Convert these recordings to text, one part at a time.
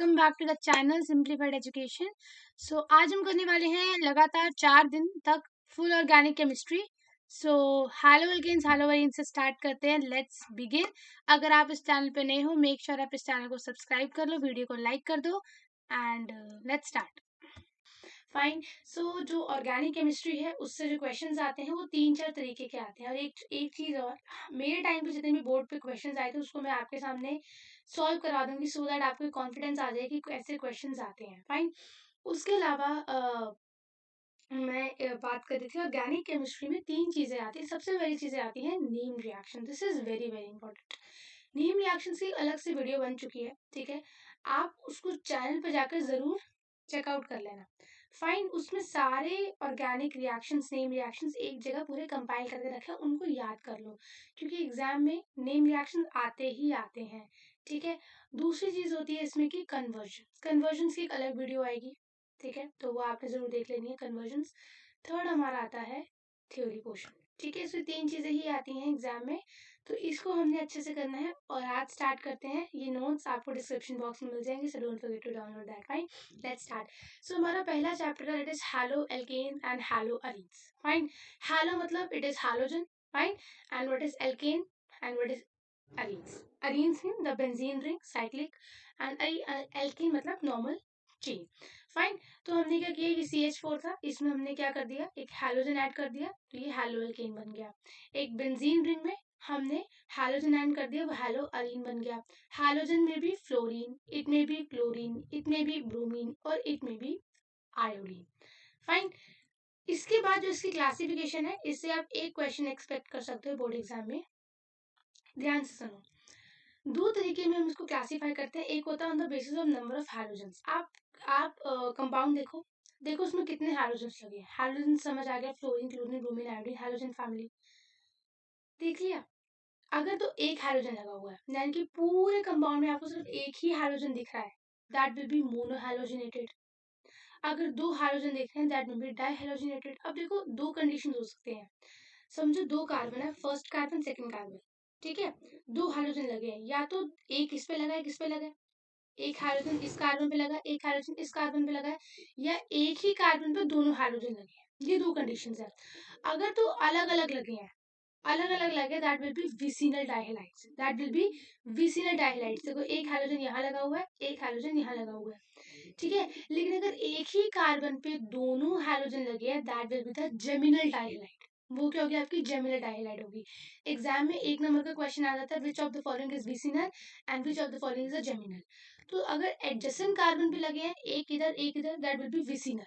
Welcome back to the channel simplified education. आज हम करने वाले हैं लगातार 4 दिन तक full organic chemistry. Haloalkanes haloarenes से स्टार्ट करते हैं। Let's begin. अगर आप इस चैनल पे नए हो, मेक श्योर आप इस चैनल को सब्सक्राइब कर लो, वीडियो को लाइक कर दो एंड लेट्स स्टार्ट। फाइन। जो ऑर्गेनिक केमिस्ट्री है उससे जो क्वेश्चंस आते हैं वो 3-4 तरीके के आते हैं। और एक चीज और, मेरे टाइम पे जितने भी बोर्ड पे क्वेश्चंस आए थे उसको मैं आपके सामने सॉल्व करा दूंगी सो दैट आपको कॉन्फिडेंस आ जाए कि ऐसे क्वेश्चंस आते हैं। फाइन। उसके अलावा मैं बात कर रही थी ऑर्गेनिक केमिस्ट्री में 3 चीजें आती हैं। सबसे पहली चीजें आती हैं name reaction. This is very very important. Name reaction की अलग से वीडियो बन चुकी है, ठीक है, आप उसको चैनल पर जाकर जरूर चेकआउट कर लेना। फाइन। उसमें सारे ऑर्गेनिक रिएक्शंस, नेम रिएक्शंस एक जगह पूरे कंपाइल करके रखे, उनको याद कर लो क्योंकि एग्जाम में नेम रिएक्शन आते ही आते हैं, ठीक है। दूसरी चीज होती है इसमें कि कन्वर्जन की एक अलग वीडियो आएगी, ठीक है, तो वो आपने जरूर देख लेनी है कन्वर्जन्स। थर्ड हमारा आता है थ्योरी पोर्शन, ठीक है। इसमें 3 चीजें ही आती हैं एग्जाम में, तो इसको हमने अच्छे से करना है। और आज स्टार्ट करते हैं। ये नोट्स आपको डिस्क्रिप्शन बॉक्स में मिल जाएंगे, so don't forget to download that. Fine, let's start. हमारा पहला चैप्टर है, it is haloalkane and haloarenes. Fine. Halo मतलब it is halogen, fine, and what is alkane and what is arenes. Arenes mean the benzene ring cyclic, and alkane मतलब normal chain. Fine. तो हमने क्या किया, ये CH4 था, इसमें हमने क्या कर दिया, एक हैलोजन ऐड कर दिया, तो ये हैलो एल्केन बन गया। एक बेंजीन रिंग में हमने हैलोजन ऐड कर दिया, वो हैलो अरीन बन गया। हैलोजन में भी फ्लोरीन, इट में भी क्लोरीन, इट में भी ब्रोमीन और इट में भी आयोडीन। फाइन। इसके बाद जो इसकी क्लासिफिकेशन है, इससे आप एक क्वेश्चन एक्सपेक्ट कर सकते हो बोर्ड एग्जाम में। ध्यान से सुनो। 2 तरीके में हम इसको क्लासिफाई करते हैं। एक होता है on the basis of number of halogens. आप कंपाउंड देखो, देखो उसमें कितने हैलोजेंस लगे हैं। हैलोजन समझ आ गया, fluorine, chlorine, bromine, iodine, halogen family देख लिया। अगर तो एक हैलोजन लगा हुआ है, यानी कि पूरे कंपाउंड में आपको सिर्फ एक ही हैलोजन दिख रहा है, दैट विल बी मोनोहैलोजिनेटेड। अगर 2 हैलोजन देख रहे हैं, दैट विल बी डाइहैलोजिनेटेड। अब देखो 2 कंडीशन हो सकते हैं। समझो 2 कार्बन है, फर्स्ट कार्बन सेकंड कार्बन, ठीक है, 2 हाइड्रोजन लगे हैं, या तो एक इस पे लगा है, किस पे लगा है, एक हाइड्रोजन इस कार्बन पे लगा है, एक हाइड्रोजन इस कार्बन पे लगा है, या एक ही कार्बन पे दोनों हाइड्रोजन लगे हैं। ये 2 कंडीशंस है। अगर तो अलग अलग लगे हैं, अलग अलग लगे, that will be vicinal dihalides, that will be vicinal dihalides. देखो एक हाइड्रोजन यहाँ लगा हुआ है, एक हाइड्रोजन यहाँ लगा हुआ है, ठीक है। लेकिन अगर एक ही कार्बन पे दोनों हाइड्रोजन लगे हैं, that will be the geminal dihalide. वो क्या होगी, आपकी जेमिनल डाइहैलाइड होगी। एग्जाम में 1 नंबर का क्वेश्चन आ जाता है, which of the following is vicinal and which of the following is a geminal. तो अगर एडजेसेंट कार्बन पे लगे हैं, एक इधर, दैट विल बी विसिनल।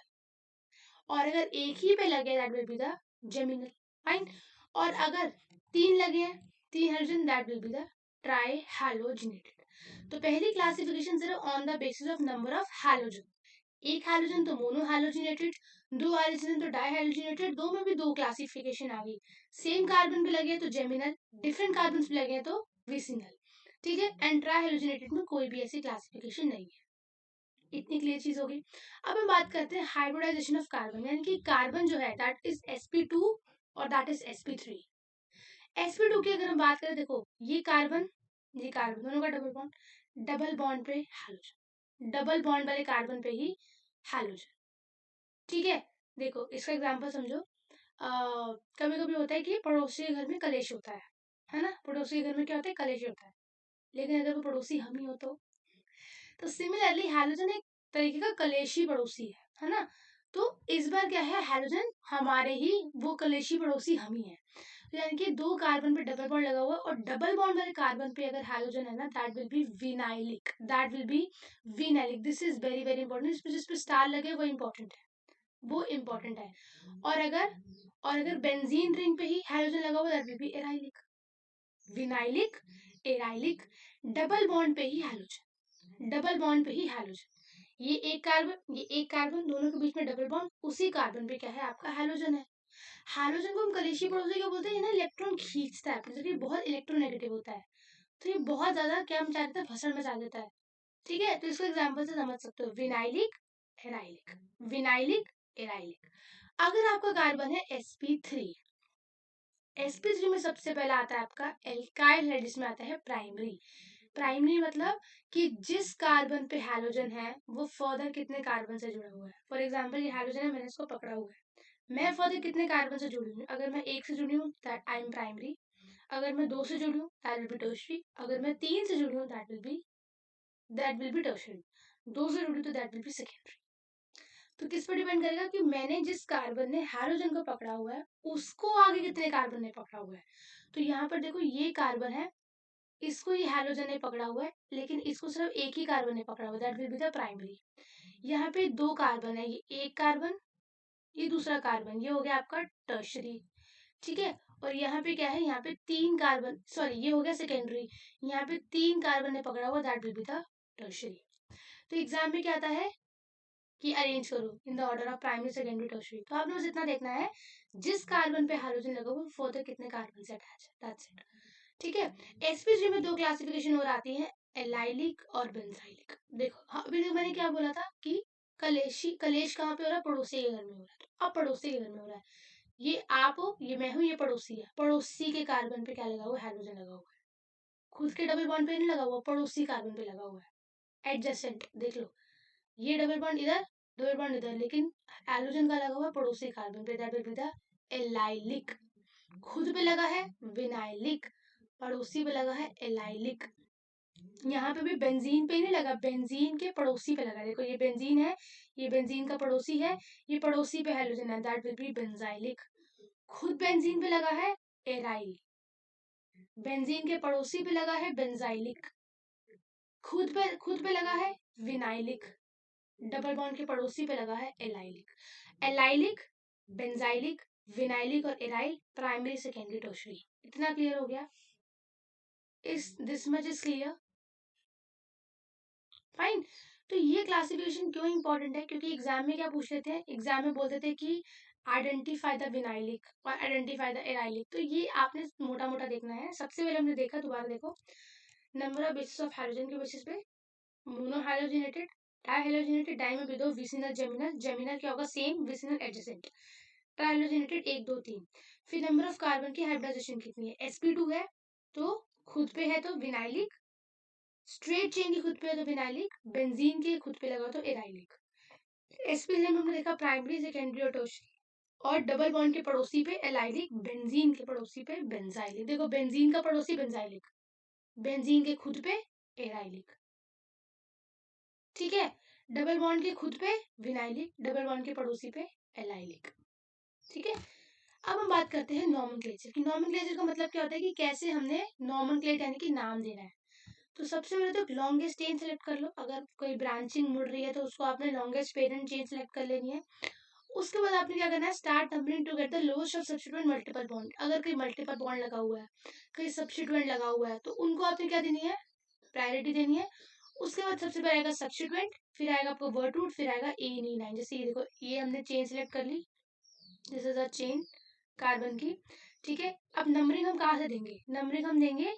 और अगर एक ही पे लगे, that will be the geminal. Fine. और अगर 3 लगे हैं, 3 hydrogen, that will be the try halogenated. तो पहली क्लासिफिकेशन सिर्फ on the basis of number of halogen. एक हैलोजन तो मोनो हैलोजिनेटेड, 2 हाइड्रोजन तो डाई हैलोजिनेटेड, 2 में भी 2 क्लासिफिकेशन आ गई। सेम कार्बन पे लगे तो जेमिनल, डिफरेंट कार्बन पे लगे तो विसिनल, ठीक है। एंड ट्राई हैलोजिनेटेड में कोई भी ऐसी क्लासिफिकेशन नहीं है। इतनी क्लियर चीज होगी। अब हम बात करते हैं हाइब्रिडाइजेशन ऑफ कार्बन, यानी कि कार्बन जो है दैट इज sp2 और दैट इज sp3। sp2 की अगर हम बात करें, देखो ये कार्बन दोनों का डबल बॉन्ड पे हैलोजन, डबल बॉन्ड वाले कार्बन पे ही हैलोजन, ठीक है। देखो इसका एग्जांपल समझो। कभी कभी होता है कि पड़ोसी के घर में कलेश होता है ना, पड़ोसी के घर में क्या होता है, कलेश होता है। लेकिन अगर वो पड़ोसी हम ही हो तो सिमिलरली हैलोजन एक तरीके का कलेशी पड़ोसी है ना। तो इस बार क्या है, हैलोजन हमारे ही वो कलेशी पड़ोसी हम ही है। तो यानी कि 2 कार्बन पे डबल बॉन्ड लगा हुआ है, और डबल बॉन्ड वाले कार्बन पे अगर हैलोजन है ना, that will B vinylic, that will B vinylic. This is very very important. इसमें जिस पे स्टार लगे वो इंपॉर्टेंट है, वो इंपॉर्टेंट है। और अगर बेंजीन रिंग पे ही हैलोजन लगा हुआ, that will be arylic. Vinylic, arylic, double bond पे ही हैलोजन, डबल बॉन्ड पे ही हैलोजन। ये एक कार्बन, दोनों के बीच में डबल बॉन्ड, उसी कार्बन पे क्या है, आपका हैलोजन है। हैलोजन को हम कलेशी पड़ोसी क्यों बोलते हैं, ना इलेक्ट्रॉन खींचता है अपने, बहुत इलेक्ट्रोनेगेटिव होता है, तो ये बहुत ज्यादा क्या मचा देता है, भसड़ मचा देता है, ठीक है। तो इसको एग्जाम्पल से समझ सकते हो, विनाइलिक एराइलिक, विनाइलिक एराइलिक। अगर आपका कार्बन है sp3, sp3 में सबसे पहला आता है आपका एल्काइल है, जिसमें आता है प्राइमरी। प्राइमरी मतलब कि जिस कार्बन पे हैलोजन है वो फर्दर कितने कार्बन से जुड़ा हुआ है। फॉर एग्जाम्पल ये हैलोजन है, मैंने इसको पकड़ा हुआ है, मैं फर्दर कितने कार्बन से जुड़ी हूँ। अगर मैं 1 से जुड़ी हूँ दैट आई एम प्राइमरी, अगर मैं 2 से जुड़ी हूँ दैट विल बी टर्शियरी, अगर मैं 3 से जुड़ी हूँ दैट विल बी टर्शियरी, 2 से जुड़ी तो दैट विल बी सेकेंडरी। तो किस पर डिपेंड करेगा कि मैंने जिस कार्बन ने हैलोजन को पकड़ा हुआ है उसको आगे कितने कार्बन ने पकड़ा हुआ है। तो यहाँ पर देखो ये कार्बन है, इसको ये हैलोजन ने पकड़ा हुआ है, लेकिन इसको सिर्फ एक ही कार्बन ने पकड़ा हुआ है, that will be the primary. यहाँ पे 2 कार्बन है, ये एक कार्बन, ये दूसरा कार्बन, ये हो गया आपका टर्शरी। ठीक है, और यहाँ पे क्या है, यहाँ पे 3 कार्बन, सॉरी ये हो गया सेकेंडरी, यहाँ पे 3 कार्बन ने पकड़ा हुआ, that will be the tertiary. तो एग्जाम में क्या आता है कि अरेंज करो in the order of primary secondary tertiary. तो आपने बस इतना देखना है जिस कार्बन पे हाइड्रोजन लगा हुआ फर्दर कितने कार्बन से अटैच है, दैट्स इट। ठीक है, sp3 में 2 क्लासिफिकेशन और आती है, एलाइलिक और बेंजाइलिक। देखो अभी देखो मैंने क्या बोला था कि कलेश कहाँ पे हो रहा है, पड़ोसी के घर में हो रहा है। तो अब पड़ोसी के घर में हो रहा है, ये आप हो, ये मैं हूँ, ये पड़ोसी है, पड़ोसी के कार्बन पे क्या लगा हुआ है, हाइड्रोजन लगा हुआ है। खुद के डबल बॉन्ड पे नहीं लगा हुआ, पड़ोसी कार्बन पे लगा हुआ है, एडजेसेंट। देख लो ये डबल बॉन्ड इधर, डबल बॉन्ड इधर, लेकिन हाइड्रोजन का लगा हुआ है पड़ोसी कार्बन पे, that will be the allylic. खुद पे लगा है विनाइलिक, पड़ोसी पे लगा है एलाइलिक। यहाँ पे भी बेंजीन पे नहीं लगा, बेंजीन के पड़ोसी पे लगा। देखो ये बेंजीन है, ये बेंजीन का पड़ोसी है, ये पड़ोसी पे हाइड्रोजन है, दैट विल बी बेंजाइलिक। खुद बेंजीन पे लगा है एराइल, बेंजीन के पड़ोसी पे लगा है बेंजाइलिक, खुद पे लगा है विनाइलिक, डबल बॉन्ड के पड़ोसी पे लगा है एलाइलिक। एलाइलिक, बेंजाइलिक, विनाइलिक और एराइल, प्राइमरी सेकेंडरी टर्शियरी। इतना क्लियर हो गया? इस this much is clear? Fine. तो ये क्लासिफिकेशन क्यों इंपॉर्टेंट है, क्योंकि एग्जाम में क्या पूछ लेते हैं, एग्जाम में बोलते थे कि आइडेंटिफाई द विनाइलिक और आइडेंटिफाई द एराइलिक। तो ये आपने मोटा मोटा देखना है। सबसे पहले हमने देखा, दोबारा देखो, number of basis of hydrogen के बेसिस पे, मोनोहाइड्रोजनेटेड, डाइहाइड्रोजनेटेड, डाई में भी दो, विसिनल जेमिनल, जेमिनल क्या होगा सेम, विसिनल एडजेसेंट, ट्राइहाइड्रोजनेटेड 1 2 3। फिर नंबर ऑफ कार्बन की हाइब्रिडाइजेशन कितनी है, sp2 है तो खुद पे है तो विनाइलिक, स्ट्रेट चेन की खुद पे है तो विनाइलिक, बेंजीन के खुद पे लगा तो एराइलिक। sp में हमने देखा प्राइमरी सेकेंडरी और टर्शियरी, और डबल बॉन्ड के पड़ोसी पे एलाइलिक, बेंजीन के पड़ोसी पे बेंजाइलिक। देखो बेंजीन का पड़ोसी बेंजाइलिक, बेंजीन के खुद पे एराइलिक। ठीक है, डबल बॉन्ड के खुद पे विनाइलिक, डबल बॉन्ड के पड़ोसी पे एलाइलिक। ठीक है, अब हम बात करते हैं नॉमेनक्लेचर की। नॉमेनक्लेचर का मतलब क्या होता है कि कैसे हमने नॉमेनक्लेट यानी कि नाम देना है। तो सबसे पहले तो लॉन्गेस्ट चेन सेलेक्ट कर लो, अगर कोई ब्रांचिंग मुड़ रही है तो उसको आपने लॉन्गेस्ट पेरेंट चेन सेलेक्ट कर लेनी है। उसके बाद आपने क्या करना है, start numbering to get the lowest of substituent multiple bond. अगर कोई मल्टीपल बॉन्ड लगा हुआ है, कोई सब्स्टिट्यूएंट लगा हुआ है, तो उनको आपने क्या देनी है, प्रायोरिटी देनी है। उसके बाद सबसे पहले आएगा सब्स्टिट्यूएंट, फिर आएगा आपको वर्टवुड, फिर आएगा एनी9। जैसे ये देखो, ये हमने चेन सेलेक्ट कर ली, this is a chain carbon की। ठीक है, अब नंबरिंग हम कहाँ से देंगे, नंबरिंग हम देंगे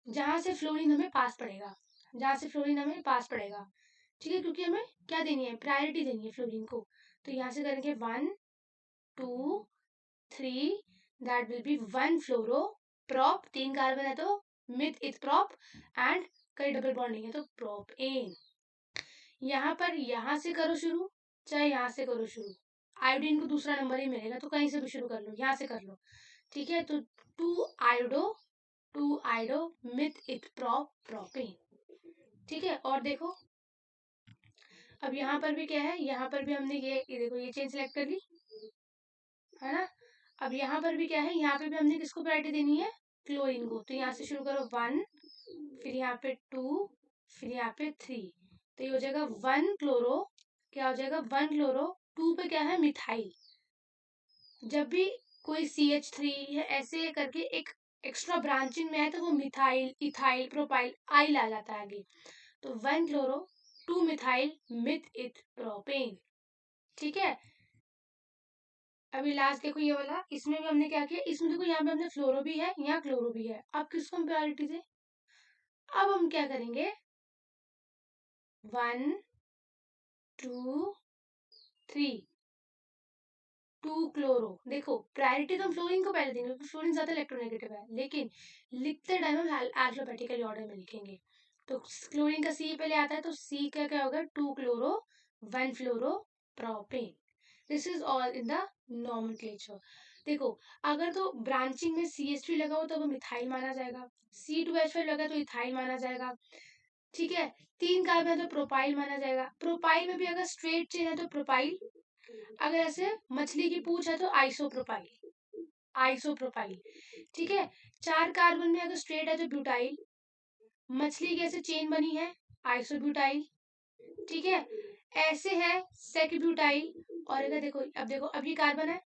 जहां से फ्लोरीन हमें पास पड़ेगा, जहां से फ्लोरीन हमें पास पड़ेगा। ठीक है, क्योंकि हमें क्या देनी है, प्रायोरिटी देनी है फ्लोरीन को। तो यहाँ से करेंगे 1 2 3, that will B 1 fluoro prop, 3 carbon है तो मिथ इथ प्रॉप, एंड कई डबल बॉन्ड नहीं है तो प्रोपेन। यहाँ पर यहाँ से करो शुरू, चाहे यहाँ से करो शुरू, आयोडीन को दूसरा नंबर ही मिलेगा, तो कहीं से भी शुरू कर लो, यहाँ से कर लो। ठीक है, तो 2 आयोडो मिथ इथ प्रॉप प्रोपेन। ठीक है, और देखो अब यहाँ पर भी क्या है, यहाँ पर भी हमने ये देखो ये चेन सेलेक्ट कर ली है ना। अब यहाँ पर भी क्या है, यहाँ पे भी हमने किसको प्रायोरिटी देनी है, क्लोरीन को। तो यहाँ से शुरू करो 1, फिर यहाँ पे 2, फिर यहाँ पे 3, तो ये हो जाएगा 1 क्लोरो, क्या हो जाएगा 1 क्लोरो, 2 पे क्या है मिथाइल। जब भी कोई CH3 या ऐसे करके एक एक्स्ट्रा ब्रांचिंग में है तो वो मिथाइल, इथाइल, प्रोपाइल, आइल आ जाता है आगे। तो 1 क्लोरो 2 मिथाइल मिथ इथ प्रोपेन। ठीक है, अभी लास्ट देखो ये वाला, इसमें भी हमने क्या किया, इसमें देखो यहाँ पे हमने फ्लोरो भी है, यहाँ क्लोरो भी है। अब किसको हम प्रायोरिटी दे, अब हम क्या करेंगे, 1 2 3, 2 क्लोरो। देखो प्रायोरिटी तो हम फ्लोरीन को पहले देंगे क्योंकि फ्लोरीन ज्यादा इलेक्ट्रोनेगेटिव है, लेकिन लिखते टाइम हम अल्फाबेटिकली ऑर्डर में लिखेंगे। तो क्लोरीन का सी पहले आता है, तो सी का क्या होगा, 2 chloro 1 fluoro propane. This is all in the nomenclature. देखो, अगर तो ब्रांचिंग में CH3 लगा हो तो वो मिथाइल माना जाएगा, C2H5 लगा तो इथाइल माना जाएगा, ठीक है। 3 कार्बन है तो प्रोपाइल माना जाएगा। प्रोपाइल में भी अगर स्ट्रेट चेन है तो प्रोपाइल, अगर ऐसे मछली की पूंछ है तो आइसोप्रोपाइल, आइसोप्रोपाइल, ठीक है। 4 कार्बन में अगर स्ट्रेट है तो ब्यूटाइल, मछली की ऐसे चेन बनी है आइसोब्यूटाइल, ठीक है। ऐसे है सेक ब्यूटाइल। और अगर देखो, अब देखो, अब ये कार्बन है,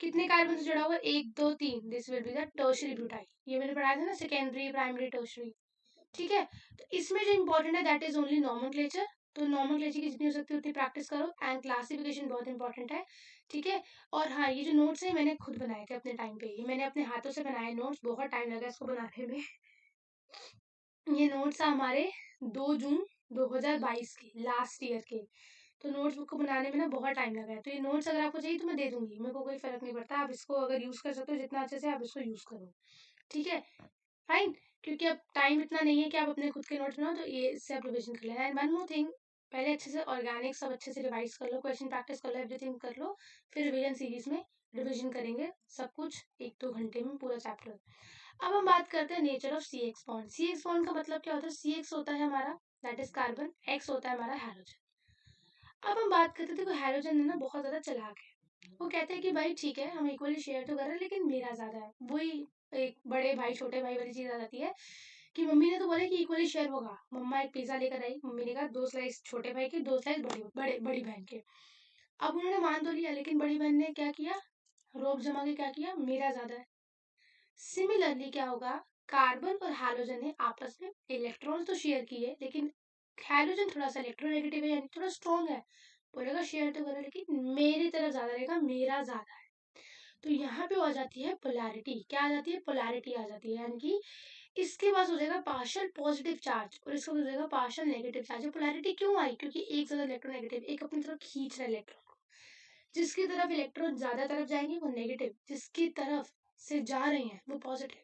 कितने कार्बन से जुड़ा हुआ, 1 2 3, this will be the tertiary butyl. ये मैंने पढ़ाया था ना, सेकेंडरी प्राइमरी टर्शियरी, ठीक है। तो इसमें जो इंपॉर्टेंट है दैट इज ओनली नॉमेनक्लेचर। तो नॉमेनक्लेचर की जितनी हो सकती है उतनी प्रैक्टिस करो, एंड क्लासिफिकेशन बहुत इंपॉर्टेंट है, ठीक है। और हाँ, ये जो नोट्स है मैंने खुद बनाए थे अपने टाइम पे, ये मैंने अपने हाथों से बनाए नोट्स, बहुत टाइम लगा इसको बनाने में। ये नोट्स है हमारे 2 जून 2022 के, लास्ट ईयर के। तो नोट्स बुक को बनाने में ना बहुत टाइम लगा है। तो ये नोट्स अगर आपको चाहिए तो मैं दे दूंगी, मेरे को कोई फर्क नहीं पड़ता, आप इसको अगर यूज कर सकते हो जितना अच्छे से आप इसको यूज करो, ठीक है, फाइन। क्योंकि अब टाइम इतना नहीं है कि आप अपने खुद के नोट्स बनाओ, तो ये इससे आप रिविजन कर लेना। एंड वन मोर थिंग, पहले अच्छे से ऑर्गेनिक सब अच्छे से रिवाइज कर लो, क्वेश्चन प्रैक्टिस कर लो, एवरीथिंग कर लो, फिर रिविजन सीरीज में रिविजन करेंगे सब कुछ 1-2 घंटे में पूरा चैप्टर। अब हम बात करते हैं nature of CX bond. CX bond का मतलब क्या होता है, CX होता है हमारा, दैट इज कार्बन, X होता है हमारा हैलोजन। अब हम बात करते थे, देखो हैलोजन है ना बहुत ज्यादा चालाक है, वो कहते हैं कि भाई ठीक है हम इक्वली शेयर तो कर रहे हैं लेकिन मेरा ज्यादा है। वही एक बड़े भाई छोटे भाई वाली चीज आ जाती है कि मम्मी ने तो बोला कि इक्वली शेयर होगा, मम्मा एक पिज्जा लेकर आई, मम्मी ने कहा 2 स्लाइस छोटे भाई के, 2 स्लाइस बड़ी बहन के। अब उन्होंने मान तो लिया, लेकिन बड़ी बहन ने क्या किया, रोब जमा के क्या किया, मेरा ज्यादा है। सिमिलरली क्या होगा, कार्बन और हैलोजन ने आपस में इलेक्ट्रॉन तो शेयर किए, लेकिन हैलोजन थोड़ा सा इलेक्ट्रोनेगेटिव है, यानी थोड़ा स्ट्रॉन्ग है, बोलेगा शेयर तो करो लेकिन मेरी तरफ ज्यादा रहेगा, मेरा ज्यादा है। तो यहाँ पे आ जाती है पोलैरिटी, क्या आ जाती है, पोलैरिटी आ जाती है, यानी कि इसके पास हो जाएगा पार्शियल पॉजिटिव चार्ज और इसका हो जाएगा पार्शियल नेगेटिव चार्ज। पोलैरिटी क्यों आई, क्योंकि एक ज्यादा इलेक्ट्रोनेगेटिव, एक अपनी तरफ खींच रहा है इलेक्ट्रॉन को, जिसकी तरफ इलेक्ट्रॉन ज्यादा तरफ जाएंगे वो नेगेटिव, जिसकी तरफ से जा रहे हैं वो पॉजिटिव।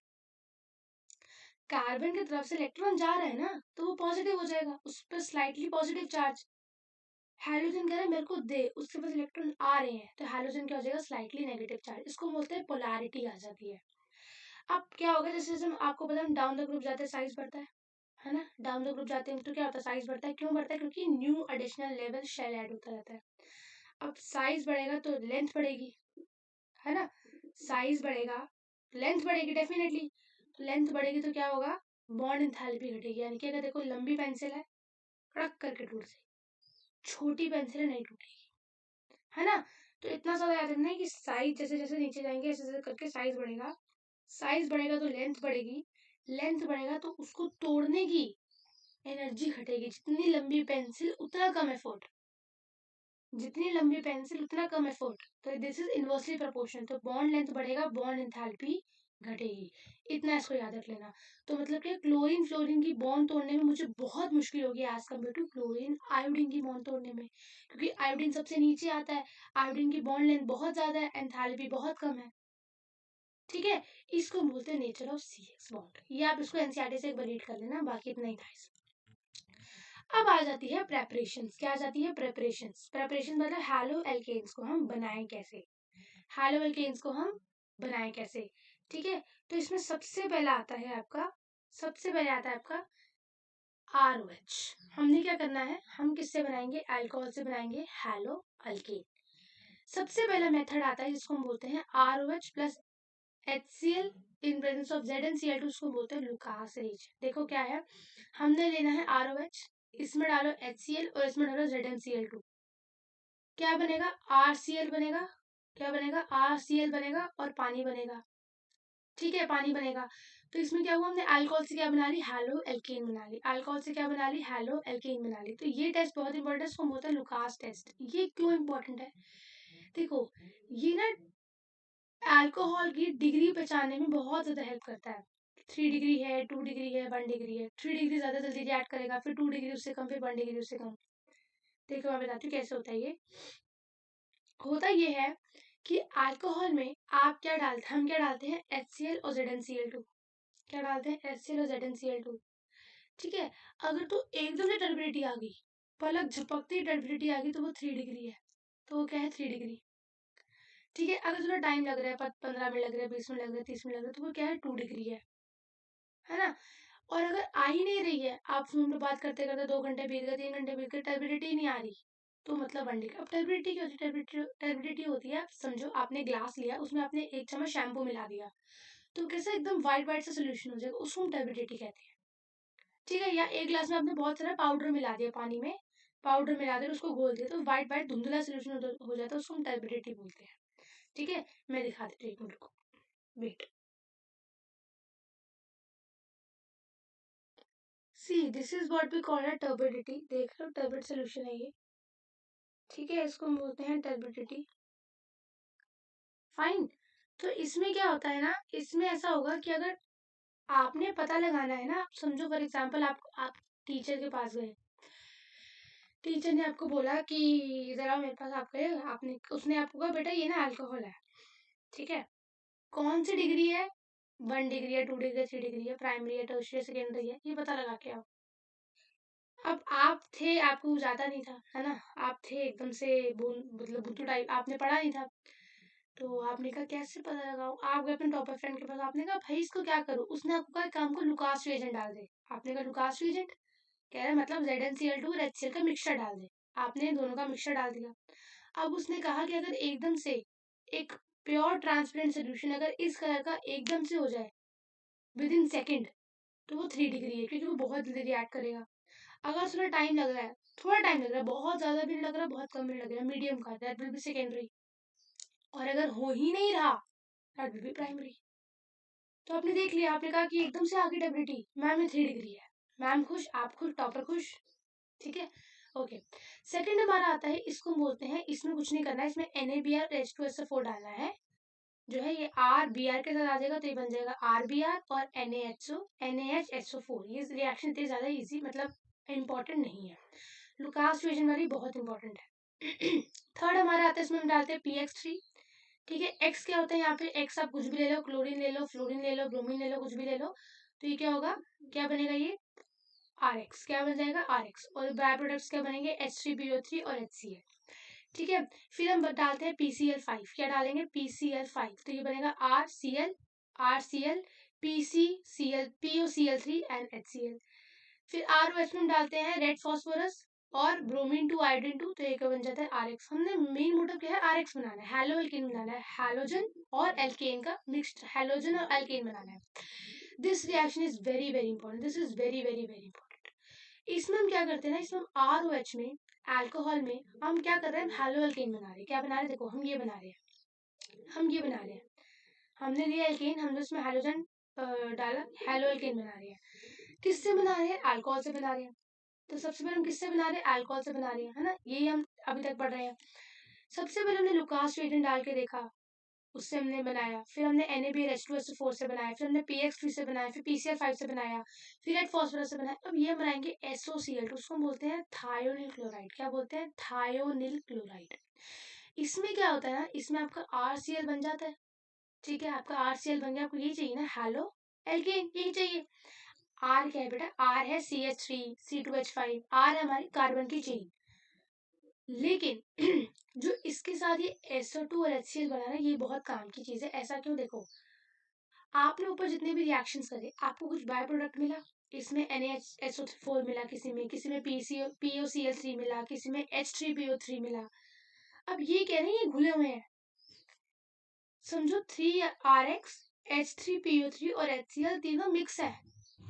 कार्बन की तरफ से इलेक्ट्रॉन जा रहा है ना तो वो पॉजिटिव हो जाएगा, उस पर स्लाइटली पॉजिटिव चार्ज। हाइड्रोजन कह रहा है मेरे को दे, उसके पास इलेक्ट्रॉन आ रहे हैं, तो हाइड्रोजन क्या हो जाएगा, स्लाइटली नेगेटिव चार्ज, इसको बोलते हैं पोलैरिटी आ जाती है। अब क्या होगा, जैसे जैसे आपको पता है डाउन द ग्रुप जाते हैं साइज बढ़ता है ना, डाउन द ग्रुप जाते हैं तो क्या होता है, साइज बढ़ता है। क्यों बढ़ता है, क्योंकि new additional level shell add होता रहता है। अब साइज बढ़ेगा तो लेंथ बढ़ेगी, है ना, साइज बढ़ेगा लेंथ बढ़ेगी डेफिनेटली, लेंथ बढ़ेगी तो क्या होगा, बॉन्ड एंथैल्पी घटेगी। यानी कि अगर देखो लंबी पेंसिल है कड़क करके टूट जाएगी, छोटी पेंसिल है नहीं टूटेगी, है ना। तो इतना ज्यादा याद रखना है कि साइज जैसे जैसे नीचे जाएंगे ऐसे जैसे करके साइज बढ़ेगा, साइज बढ़ेगा तो लेंथ बढ़ेगी, लेंथ बढ़ेगा तो उसको तोड़ने की एनर्जी घटेगी। जितनी लंबी पेंसिल उतना कम एफर्ट, जितनी लंबी पेंसिल उतना कम एफर्ट, तो दिस इज इनवर्सली प्रोपोर्शनल। तो बॉन्ड लेंथ बढ़ेगा, बॉन्ड एंथैल्पी घटेगी, इतना इसको याद रख लेना। तो मतलब कि क्लोरीन फ्लोरीन की बॉन्ड तोड़ने में मुझे बहुत मुश्किल होगी as compare to chlorine iodine की बॉन्ड तोड़ने में, क्योंकि आयोडीन सबसे नीचे आता है, आयोडीन की बॉन्ड लेंथ बहुत ज्यादा है, एंथैल्पी बहुत कम है, ठीक है। इसको बोलते हैं नेचर ऑफ CX बॉन्ड। ये आप इसको एनसीईआरटी से एक बार रीड कर लेना, बाकी इतना ही था इसमें। अब आ जाती है प्रेपरेशंस, क्या आ जाती है, प्रेपरेशंस। प्रेपरेशन मतलब हैलो एल्केन्स को हम बनाएं कैसे, हैलो एल्केन्स को हम बनाएं कैसे, ठीक है। तो इसमें सबसे पहला आता है आपका, सबसे पहले आता है आपका ROH। हमने क्या करना है, हम किससे बनाएंगे, अल्कोहल से बनाएंगे हैलो अल्केन। सबसे पहला मेथड आता है जिसको हम बोलते हैं ROH plus HCl in presence of ZnCl2, उसको बोलते हैं लुकास रिएजेंट। देखो क्या है, हमने लेना है ROH, इसमें डालो HCl और इसमें डालो ZnCl2, क्या बनेगा, RCl बनेगा, क्या बनेगा, RCl बनेगा और पानी बनेगा, ठीक है, पानी बनेगा। तो इसमें क्या हुआ, हमने अल्कोहल से क्या बना ली, हैलो एल्केन बना ली, अल्कोहल से क्या बना ली, हैलो एल्केन बना ली। तो ये टेस्ट बहुत इंपॉर्टेंट है, इसको बोलते हैं लुकास टेस्ट। ये क्यों इंपॉर्टेंट है, देखो ये ना अल्कोहल की डिग्री पहचानने में बहुत ज्यादा हेल्प करता है। 3 डिग्री है, 2 डिग्री है, 1 डिग्री है, 3 डिग्री ज्यादा जल्दी रिएक्ट करेगा, फिर 2 डिग्री उससे कम, फिर 1 डिग्री उससे कम। देखो मैं बताती हूँ कैसे होता है ये। होता ये है कि अल्कोहल में आप क्या डालते हैं, हम क्या डालते हैं HCl और ZnCl2, क्या डालते हैं HCl और ZnCl2, ठीक है। अगर तो एकदम से टर्बिडिटी आ गई, पलक झपकते ही टर्बिडिटी आ गई, तो वो 3 डिग्री है। तो वो क्या है, 3 डिग्री। ठीक है। अगर थोड़ा टाइम लग रहा है, 15 मिनट लग रहा है, 20 मिनट लग रहा है, 30 मिनट लग रहा है, तो वो क्या है, 2 डिग्री है ना। और अगर आ ही नहीं रही है, आप फोन पे बात करते करते 2 घंटे बीत गए, 3 घंटे बीत गए, टर्बिडिटी नहीं आ रही, तो मतलब 1 डिग्री। अब टर्बिडिटी क्या होती है, टर्बिडिटी होती है, आप समझो आपने ग्लास लिया, उसमें आपने 1 चम्मच शैम्पू मिला दिया, तो कैसे एकदम वाइट वाइट सा सोल्यूशन हो जाएगा, उसको हम टर्बिडिटी कहते हैं। ठीक है। या एक ग्लास में आपने बहुत सारा पाउडर मिला दिया पानी में, पाउडर मिला कर उसको घोल दिया, तो वाइट वाइट धुंधला सोल्यूशन हो जाता है, उसको हम टर्बिडिटी बोलते हैं। ठीक है। मैं दिखा देती हूँ, एक मिनट को, wait. See this is what we call turbidity. देख लो, टर्बिड सोल्यूशन है ये। ठीक है। इसको हम बोलते हैं टर्बिडिटी। फाइन। तो इसमें क्या होता है ना, इसमें ऐसा होगा कि अगर आपने पता लगाना है ना, आप समझो फॉर एग्जाम्पल आप टीचर के पास गए, टीचर ने आपको बोला कि जरा मेरे पास आप गए, आपने उसने आपको कहा बेटा ये ना अल्कोहल है। ठीक है। कौन सी डिग्री है, 1 डिग्री है, 2 डिग्री है, 3 डिग्री है, प्राइमरी है, टर्शियरी, सेकेंडरी है, ये पता लगा के आओ। अब आप थे, आपको ज्यादा नहीं था, है ना, आप थे एकदम से मतलब बुद्धू टाइप, आपने पढ़ा नहीं था, तो आपने कहा कैसे पता लगाओ, आप गए अपने टॉपर फ्रेंड के पास, आपने कहा भाई इसको क्या करूं, उसने आपको कहा काम को लुकास एजेंट डाल दे। आपने कहा लुकास एजेंट, कह रहा है मतलब ZnCl2 और HCl का मिक्सचर डाल दे। आपने दोनों का मिक्सचर डाल दिया। अब उसने कहा कि अगर एकदम से एक प्योर ट्रांसपेरेंट सोल्यूशन अगर इस कलर का एकदम से हो जाए विद इन सेकेंड, तो वो 3 डिग्री है, क्योंकि वो बहुत जल्दी रिएक्ट करेगा। अगर थोड़ा टाइम लग रहा है, थोड़ा टाइम लग रहा है, बहुत ज्यादा भी नहीं लग रहा, बहुत कम भी नहीं लग रहा, मीडियम का, दैट विल बी सेकेंडरी। और अगर हो ही नहीं रहा, दैट विल बी प्राइमरी। तो आपने देख लिया, आपने कहा कि एकदम से आगे डब्ल्यूटी, मैम ये 3 डिग्री है, मैम खुश, आप खुश, टॉपर खुश। ठीक है। ओके। सेकंड हमारा आता है, इसको हम बोलते हैं, इसमें कुछ नहीं करना है, इसमें NaBr H2SO4 डालना है, जो है ये RBr के साथ आ जाएगा, तो ये बन जाएगा RBr और NaHSO4। ये रिएक्शन इतनी ज्यादा इजी, मतलब इम्पोर्टेंट नहीं है, लुकास फ्यूजन वाली बहुत इंपॉर्टेंट है। थर्ड हमारा आता है, इसमें हम डालते हैं PX3। ठीक है। एक्स क्या होता है, यहाँ पे एक्स आप कुछ भी ले लो, क्लोरीन ले लो, फ्लोरीन ले लो, ब्रोमीन ले लो, कुछ भी ले लो, तो ये क्या होगा, क्या बनेगा, ये RX, क्या बन जाएगा, RX। और बाय प्रोडक्ट्स क्या बनेंगे, H3PO3 और HCl। ठीक है। फिर हम डालते हैं PCl5, क्या डालेंगे, PCl5, तो ये बनेगा RCl, PCCl, POCl3 and HCl। फिर ROH में हम डालते हैं रेड फॉस्फोरस और ब्रोमीन 2 आयोडीन 2, तो एक बन जाता है RX। हमने मेन मोटिव क्या है, RX बनाना है, हैलो एल्केन बनाना है, हैलोजन और एल्केन का मिक्स्ड, हैलोजन और एल्केन बनाना है। This reaction is very very important, this is very very very important. इसमें हम क्या करते हैं ना, इसमें हम ROH में, अल्कोहल में हम क्या कर रहे हैं, हैलो एल्केन बना रहे हैं। क्या बना रहे हैं, देखो हम ये बना रहे हैं, हम ये बना रहे हैं, हमने लिया एल्केन, हमने उसमें हैलोजन डाला, हैलो एल्केन बना रहे हैं। किससे बना रहे हैं, अल्कोहल से बना रहे हैं। तो सबसे पहले हम किससे बना रहे हैं, अल्कोहल से बना रहे हैं, है ना, यही हम अभी तक पढ़ रहे हैं। सबसे पहले हमने लुकास एजेंट डाल के देखा, उससे हमने बनाया, फिर हमने NaBr H2SO4 से बनाया, फिर हमने PX3 से बनाया, फिर PCl5 से बनाया, फिर रेड फॉस्फोरस से बनाया। अब ये बनाएंगे SOCl2, उसको हम बोलते हैं थायोनिल क्लोराइड। क्या बोलते हैं, थायोनिल क्लोराइड। इसमें क्या होता है ना, इसमें आपका RCl बन जाता है। ठीक है। आपका RCl बन गया, आपको यही चाहिए ना, हैलो एल्केन, यही चाहिए। R क्या है बेटा, R है CH3 C2H5, R है हमारी कार्बन की चेन। लेकिन जो इसके साथ ये SO2 और HCl बना ना, ये बहुत काम की चीज है। ऐसा क्यों, देखो आपने ऊपर जितने भी रिएक्शंस करे, आपको कुछ बाय प्रोडक्ट मिला, इसमें NaHSO4 मिला, किसी में POCl3 मिला, किसी में H3PO3 मिला। अब ये कह रहे हैं ये घुले हुए हैं, समझो 3RX H3PO3 और HCl तीनों मिक्स है।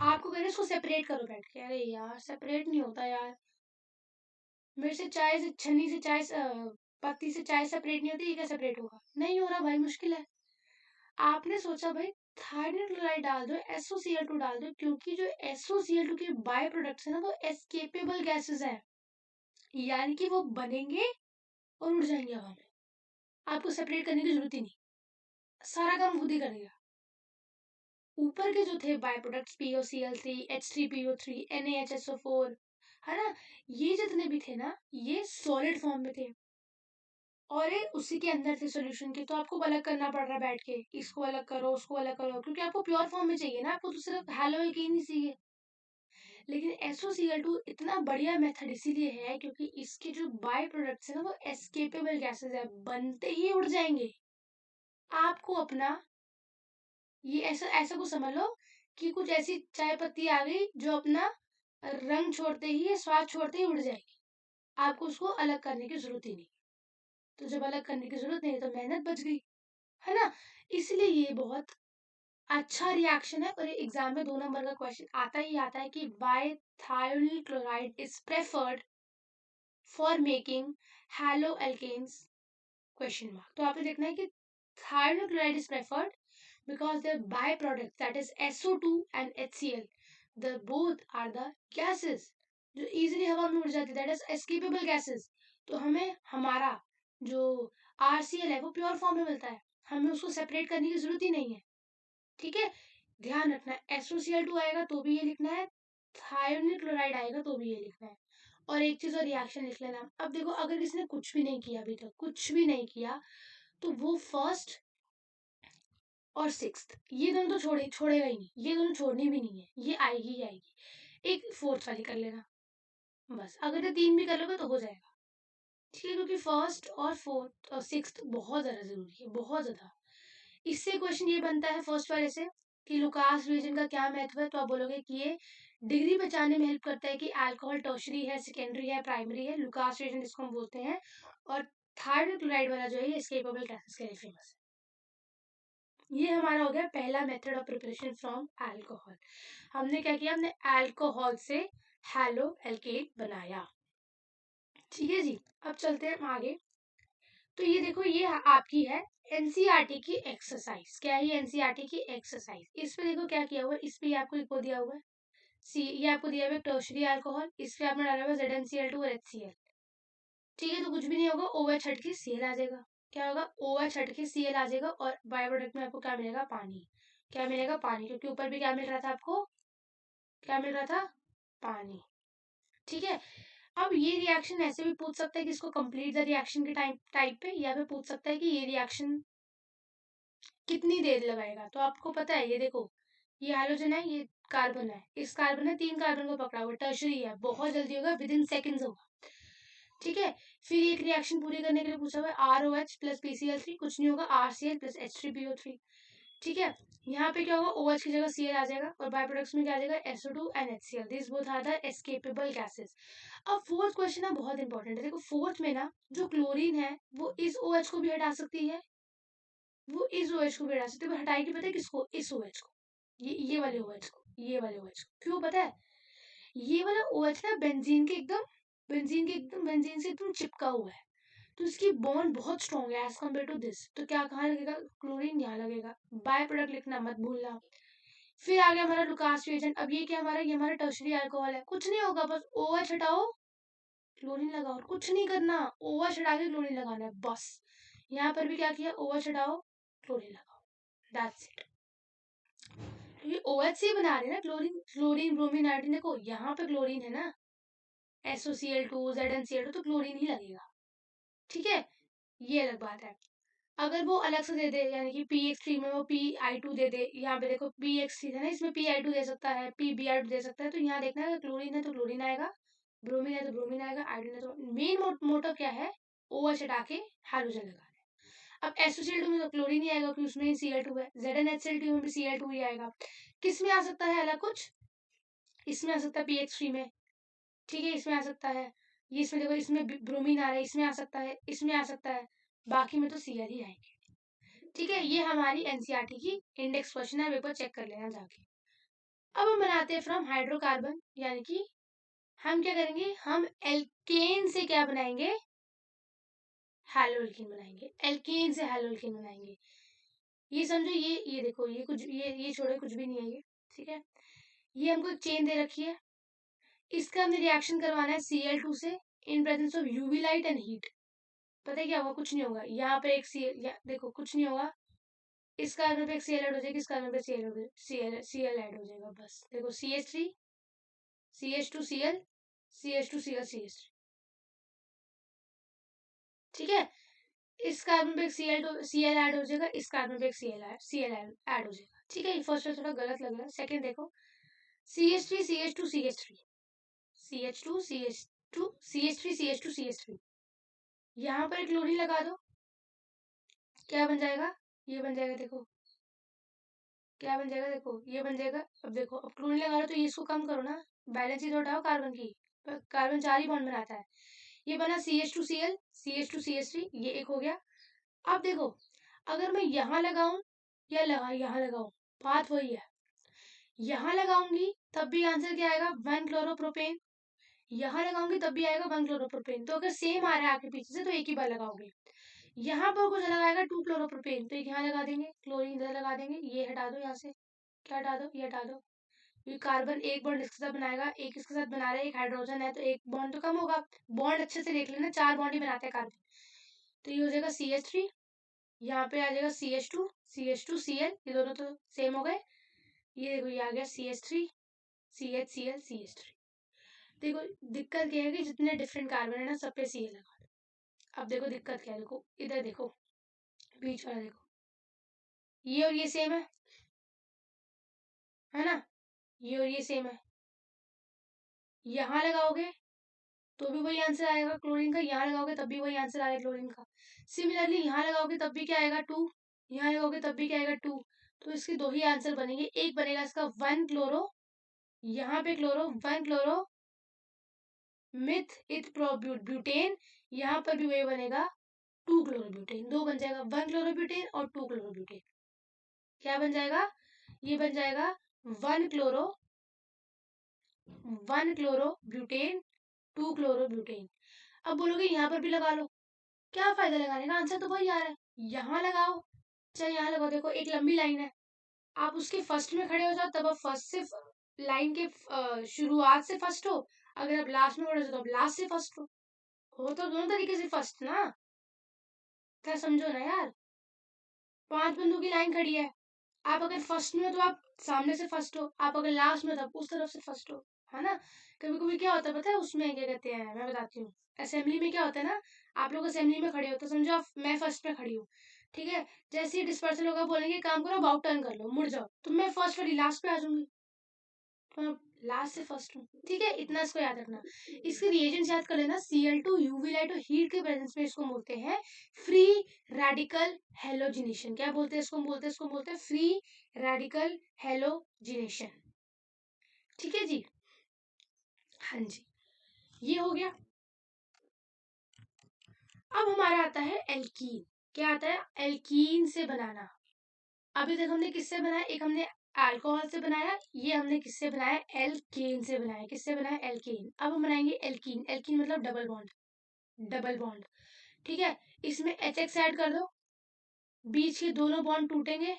आपको कह रहे हैं इसको सेपरेट करो बैठ के, अरे यार सेपरेट नहीं होता यार, मेरे से चाय से छन्नी से चाय पत्ती से चाय सेपरेट नहीं होती, ये क्या सेपरेट होगा, नहीं हो रहा भाई, मुश्किल है। आपने सोचा भाई थायरॉइड क्लोराइड डाल दो, SOCl2 डाल दो, क्योंकि जो SOCl2 के बाय प्रोडक्ट्स है ना, वो एस्केपेबल गैसेस है, यानी कि वो बनेंगे और उड़ जाएंगे हवा में, आपको सेपरेट करने की जरूरत ही नहीं, सारा काम खुद ही करेगा। ऊपर के जो थे by products, POCl3, H3PO3, NaHSO4, है ना, ये जितने भी थे ना, ये सॉलिड फॉर्म में थे, और ये उसी के अंदर थे सॉल्यूशन के, तो आपको अलग करना पड़ रहा है बैठ के, इसको अलग करो, उसको अलग करो, क्योंकि आपको प्योर फॉर्म में चाहिए ना, आपको तो सिर्फ हैलो एल्केन ही चाहिए। लेकिन SOCl2 इतना बढ़िया मेथड इसीलिए है क्योंकि इसके जो बाय प्रोडक्ट्स है ना वो एस्केपेबल गैसेस है, बनते ही उड़ जाएंगे। आपको अपना ये ऐसा ऐसा कुछ समझ लो कि कुछ ऐसी चाय पत्ती आ गई जो अपना रंग छोड़ते ही या स्वाद छोड़ते ही उड़ जाएगी, आपको उसको अलग करने की जरूरत ही नहीं। तो जब अलग करने की जरूरत नहीं है तो मेहनत बच गई, है ना। इसलिए ये बहुत अच्छा रिएक्शन है और ये एग्जाम में 2 नंबर का क्वेश्चन आता ही आता है कि why thionyl chloride is preferred for making haloalkanes, question mark. तो आपने देखना है कि thionyl chloride is preferred because their byproducts, that is SO2 and HCl, the both are the gases जो easily हवा में उड़ जाती है, that is escapable gases। तो हमें हमारा जो RCl है वो प्योर फॉर्म में मिलता है, हमें उसको सेपरेट करने की जरूरत ही नहीं है। ठीक है, ध्यान रखना है SOCl2 आएगा तो भी ये लिखना है, थायोनिल क्लोराइड आएगा तो भी ये लिखना है। और एक चीज और रिएक्शन लिख लेना। अब देखो अगर किसी ने कुछ भी नहीं किया, अभी तक कुछ भी नहीं किया, तो वो फर्स्ट और सिक्स्थ ये दोनों तो छोड़ेगा ही नहीं, ये दोनों छोड़नी भी नहीं है, ये आएगी ही आएगी। एक फोर्थ वाली कर लेना बस, अगर ये 3 भी कर लोगे तो हो जाएगा। ठीक है, क्योंकि फर्स्ट और फोर्थ और सिक्स्थ बहुत ज्यादा जरूरी है, बहुत ज्यादा। इससे क्वेश्चन ये बनता है फर्स्ट वाले से कि लुकास रिएजेंट का क्या महत्व है, तो आप बोलोगे कि ये डिग्री बचाने में हेल्प करता है कि अल्कोहल टर्शरी है, सेकेंडरी है, प्राइमरी है, लुकास रिएजेंट इसको हम बोलते हैं। और थायरॉइड क्लोराइड वाला जो है एस्केपेबल गैसेस के लिए फेमस है। ये हमारा हो गया पहला method of preparation from alcohol. हमने क्या किया, हमने अल्कोहल से हैलो एल्केन बनाया। ठीक है जी, अब चलते हैं आगे। तो ये देखो ये आपकी है एनसीईआरटी की एक्सरसाइज। क्या है एनसीईआरटी की एक्सरसाइज? इस पे देखो क्या किया हुआ है, इस पे आपको इको दिया हुआ है सी, ये आपको दिया हुआ है टर्शरी अल्कोहल, इस पे आपने डाला हुआ ZnCl2 और HCl। ठीक है, तो कुछ भी नहीं होगा, OH हट के Cl आ जाएगा। क्या होगा, OH हट के Cl आ जाएगा और बाय प्रोडक्ट में आपको क्या मिलेगा, पानी। क्या मिलेगा, पानी, क्योंकि ऊपर भी क्या मिल रहा था आपको, क्या मिल रहा था, पानी। ठीक है, अब ये रिएक्शन ऐसे भी पूछ सकता है कि इसको कंप्लीट द रिएक्शन के टाइप पे, या फिर पूछ सकता है कि ये रिएक्शन कितनी देर लगाएगा। तो आपको पता है, ये देखो ये हाइड्रोजन है, ये कार्बन है, इस कार्बन ने 3 कार्बन को पकड़ा हुआ, टर्शरी है, बहुत जल्दी होगा, विद इन सेकेंड्स होगा। ठीक है, फिर एक रिएक्शन पूरी करने के लिए पूछा हुआ है ROH प्लस PCl3, कुछ नहीं होगा, RCl प्लस H3PO3। ठीक है, यहाँ पे क्या होगा, OH की जगह Cl आ जाएगा और बाय प्रोडक्ट्स में क्या आ जाएगा, SO2 and HCl, this both are the escapable gases. अब फोर्थ क्वेश्चन ना बहुत इंपॉर्टेंट है। देखो फोर्थ में ना जो क्लोरीन है वो इस OH को भी हटा सकती है, वो इस OH को भी हटा सकती है, पर हटाएगी पता है किसको, इस OH को, ये वाले OH को, ये वाले OH को। क्यों पता है, ये वाला OH ना बेंजीन से एकदम चिपका हुआ है, तो इसकी बॉन्ड बहुत स्ट्रॉन्ग है एज कम्पेयर टू दिस। तो क्या कहाँ लगेगा, क्लोरीन यहाँ लगेगा। बाय प्रोडक्ट लिखना मत भूलना। फिर आ गया हमारा लुकास रिएजेंट। अब ये क्या हमारा, ये हमारा टर्शरी अल्कोहल है, कुछ नहीं होगा, बस OH हटाओ क्लोरीन लगाओ, कुछ नहीं करना, OH हटा के क्लोरीन लगाना है बस। यहाँ पर भी क्या किया, OH हटाओ क्लोरीन लगाओ, दैट्स इट। क्योंकि OH से बना रहे हैं ना, क्लोरीन क्लोरीन ब्रोमीन आयोडीन, देखो यहाँ पे क्लोरीन है ना, SOCl2 ZnCl2, तो क्लोरीन ही लगेगा। ठीक है, ये अलग बात है। अगर वो अलग से दे दे, यानी कि PX3 में वो PI2 दे दे, यहाँ पे देखो PX3 है ना, इसमें PI2 दे सकता है, PBr2 दे सकता है, तो यहाँ देखना है क्लोरीन है तो क्लोरीन आएगा, ब्रोमीन है तो ब्रोमीन आएगा, आयोडीन है तो। मेन मोटिव क्या है, OH हटा के हाइड्रोजन लगाना है। अब SOCl2 में तो क्लोरीन ही आएगा क्योंकि उसमें ही Cl2 है, ZnHCl2 में भी Cl2 ही आएगा। किस में आ सकता है अलग कुछ, इसमें आ सकता है PX3 में। ठीक है, इसमें आ सकता है, ये इसमें देखो, इसमें ब्रोमीन आ रहा है, इसमें आ सकता है, इसमें आ सकता है, बाकी में तो Cl ही आएंगे। ठीक है, ये हमारी एनसीईआरटी की इंडेक्स क्वेश्चन है, एक बार चेक कर लेना जाके। अब हम बनाते हैं फ्रॉम हाइड्रोकार्बन, यानी कि हम क्या करेंगे, हम एल्केन से क्या बनाएंगे, हैलोल्केन बनाएंगे, एल्केन से हैलोल्केन बनाएंगे। ये समझो, ये देखो, ये कुछ, ये छोड़ो, कुछ भी नहीं है ये। ठीक है, ये हमको एक चेन दे रखी है, इसका हमें रिएक्शन करवाना है Cl2 से in presence of UV light and heat. पता है क्या होगा, कुछ नहीं होगा, यहाँ पे एक देखो कुछ नहीं होगा, इस कार्बन पे एक Cl ऐड हो जाएगी, इस कार्बन पे Cl ऐड हो जाएगा, बस देखो CH3 CH2Cl CH2Cl CH3। ठीक है, इस कार्बन पे एक Cl ऐड हो जाएगा, इस कार्बन पे एक Cl ऐड हो जाएगा। ठीक है, ये फर्स्ट थोड़ा गलत लग रहा है, सेकंड देखो, CH3 CH2 CH3 CH2 CH2 CH3 CH2 CH3, यहाँ पर क्लोरीन लगा दो, क्या बन जाएगा, ये बन जाएगा, देखो क्या बन जाएगा, देखो ये बन जाएगा। अब देखो, अब क्लोरीन लगा रहे हो तो ये इसको कम करो ना, बैलेंस ही तो हटाओ कार्बन की, कार्बन 4 ही बॉन्ड बनाता है। ये बना CH2Cl CH2CH3, ये एक हो गया। अब देखो, अगर मैं यहाँ लगाऊं या यहाँ लगाऊं, बात वही है। यहाँ लगाऊंगी तब भी आंसर क्या आएगा, 1 क्लोरोप्रोपेन। यहाँ लगाऊंगी तब भी आएगा 1 क्लोरोप्रोपेन। तो अगर सेम आ रहा है आगे पीछे से तो एक ही बार लगाओगे। यहाँ पर कुछ अलग आएगा 2 क्लोरोप्रोपेन, तो एक यहाँ लगा देंगे, क्लोरीन इधर लगा देंगे, ये हटा दो यहाँ से, क्या हटा दो, ये हटा दो। ये कार्बन एक बॉन्ड इसके साथ बनाएगा, एक इसके साथ बना रहा है, एक हाइड्रोजन है तो एक बॉन्ड तो कम होगा। बॉन्ड अच्छे से देख लेना, 4 बॉन्ड ही बनाते हैं कार्बन। तो ये हो जाएगा CH3, यहाँ पे आ जाएगा CH2 CH2Cl, ये दोनों तो सेम हो गए। ये देखो, ये आ गया CH3 CHCl CH3। देखो दिक्कत क्या है कि जितने डिफरेंट कार्बन है ना, सब पे Cl लगा दो। अब देखो दिक्कत क्या है, देखो इधर देखो, बीच वाला देखो, ये और ये सेम है ना, ये और ये सेम है। यहाँ लगाओगे तो भी वही आंसर आएगा क्लोरीन का, यहाँ लगाओगे तब भी वही आंसर आएगा क्लोरीन का। सिमिलरली यहाँ लगाओगे तब भी क्या आएगा 2, यहाँ लगाओगे तब भी क्या आएगा 2। तो इसके दो ही आंसर बनेंगे, एक बनेगा इसका 1 क्लोरो, यहाँ पे क्लोरो 1 क्लोरो मिथ इथ ब्यूटेन, यहाँ पर भी वही बनेगा 2 क्लोरोब्यूटेन। दो बन जाएगा, 1 क्लोरोब्यूटेन और 2 क्लोरोब्यूटेन। क्या बन जाएगा, ये बन जाएगा 1 क्लोरो 1 क्लोरोब्यूटेन 2 क्लोरोब्यूटेन। अब बोलोगे यहाँ पर भी लगा लो, क्या फायदा लगाने का, आंसर तो वही आ रहा है। यहाँ लगाओ चाहे यहाँ लगाओ, देखो एक लंबी लाइन है, आप उसके फर्स्ट में खड़े हो जाओ तब आप फर्स्ट से लाइन के शुरुआत से फर्स्ट हो, अगर आप लास्ट में खड़े हो तो आप लास्ट से फर्स्ट हो तो दोनों तरीके से फर्स्ट ना। क्या समझो ना यार, 5 बंदों की लाइन खड़ी है, आप अगर फर्स्ट में हो तो आप सामने से फर्स्ट हो, आप अगर लास्ट में हो तो आप उस तरफ से फर्स्ट हो, है ना। कभी कभी क्या होता है पता है, उसमें क्या कहते हैं, मैं बताती हूँ। असेंबली में क्या होता है ना, आप लोग असेंबली में खड़े हो तो समझो आप, मैं फर्स्ट में खड़ी हूँ, ठीक है। जैसे ही डिस्पर्सल होगा, बोलेंगे काम करो, अबाउट टर्न कर लो, मुड़ जाओ, तो मैं फर्स्ट वाली लास्ट पे आ जाऊंगी, तो लास्ट से फर्स्ट हूँ, ठीक है। इतना इसको याद रखना। इसके रिएजेंट्स याद कर लेना, Cl2 यूवी लाइट और हीट के प्रेजेंस में इसको बोलते हैं फ्री रेडिकल हेलोजिनेशन। क्या बोलते हैं इसको, बोलते हैं फ्री रेडिकल हेलोजिनेशन, ठीक है जी। हाँ जी, ये हो गया। अब हमारा आता है एल्कीन। क्या आता है, एल्कीन से बनाना। अभी तक हमने किससे बनाया, एक हमने अल्कोहल से बनाया, ये हमने किससे बनाया, एल्केन से बनाया। किससे बनाया, एल्केन। अब हम बनाएंगे एल्कीन। एल्कीन मतलब डबल बॉन्ड, डबल बॉन्ड, ठीक है। इसमें HX ऐड कर दो, बीच के दोनों बॉन्ड टूटेंगे,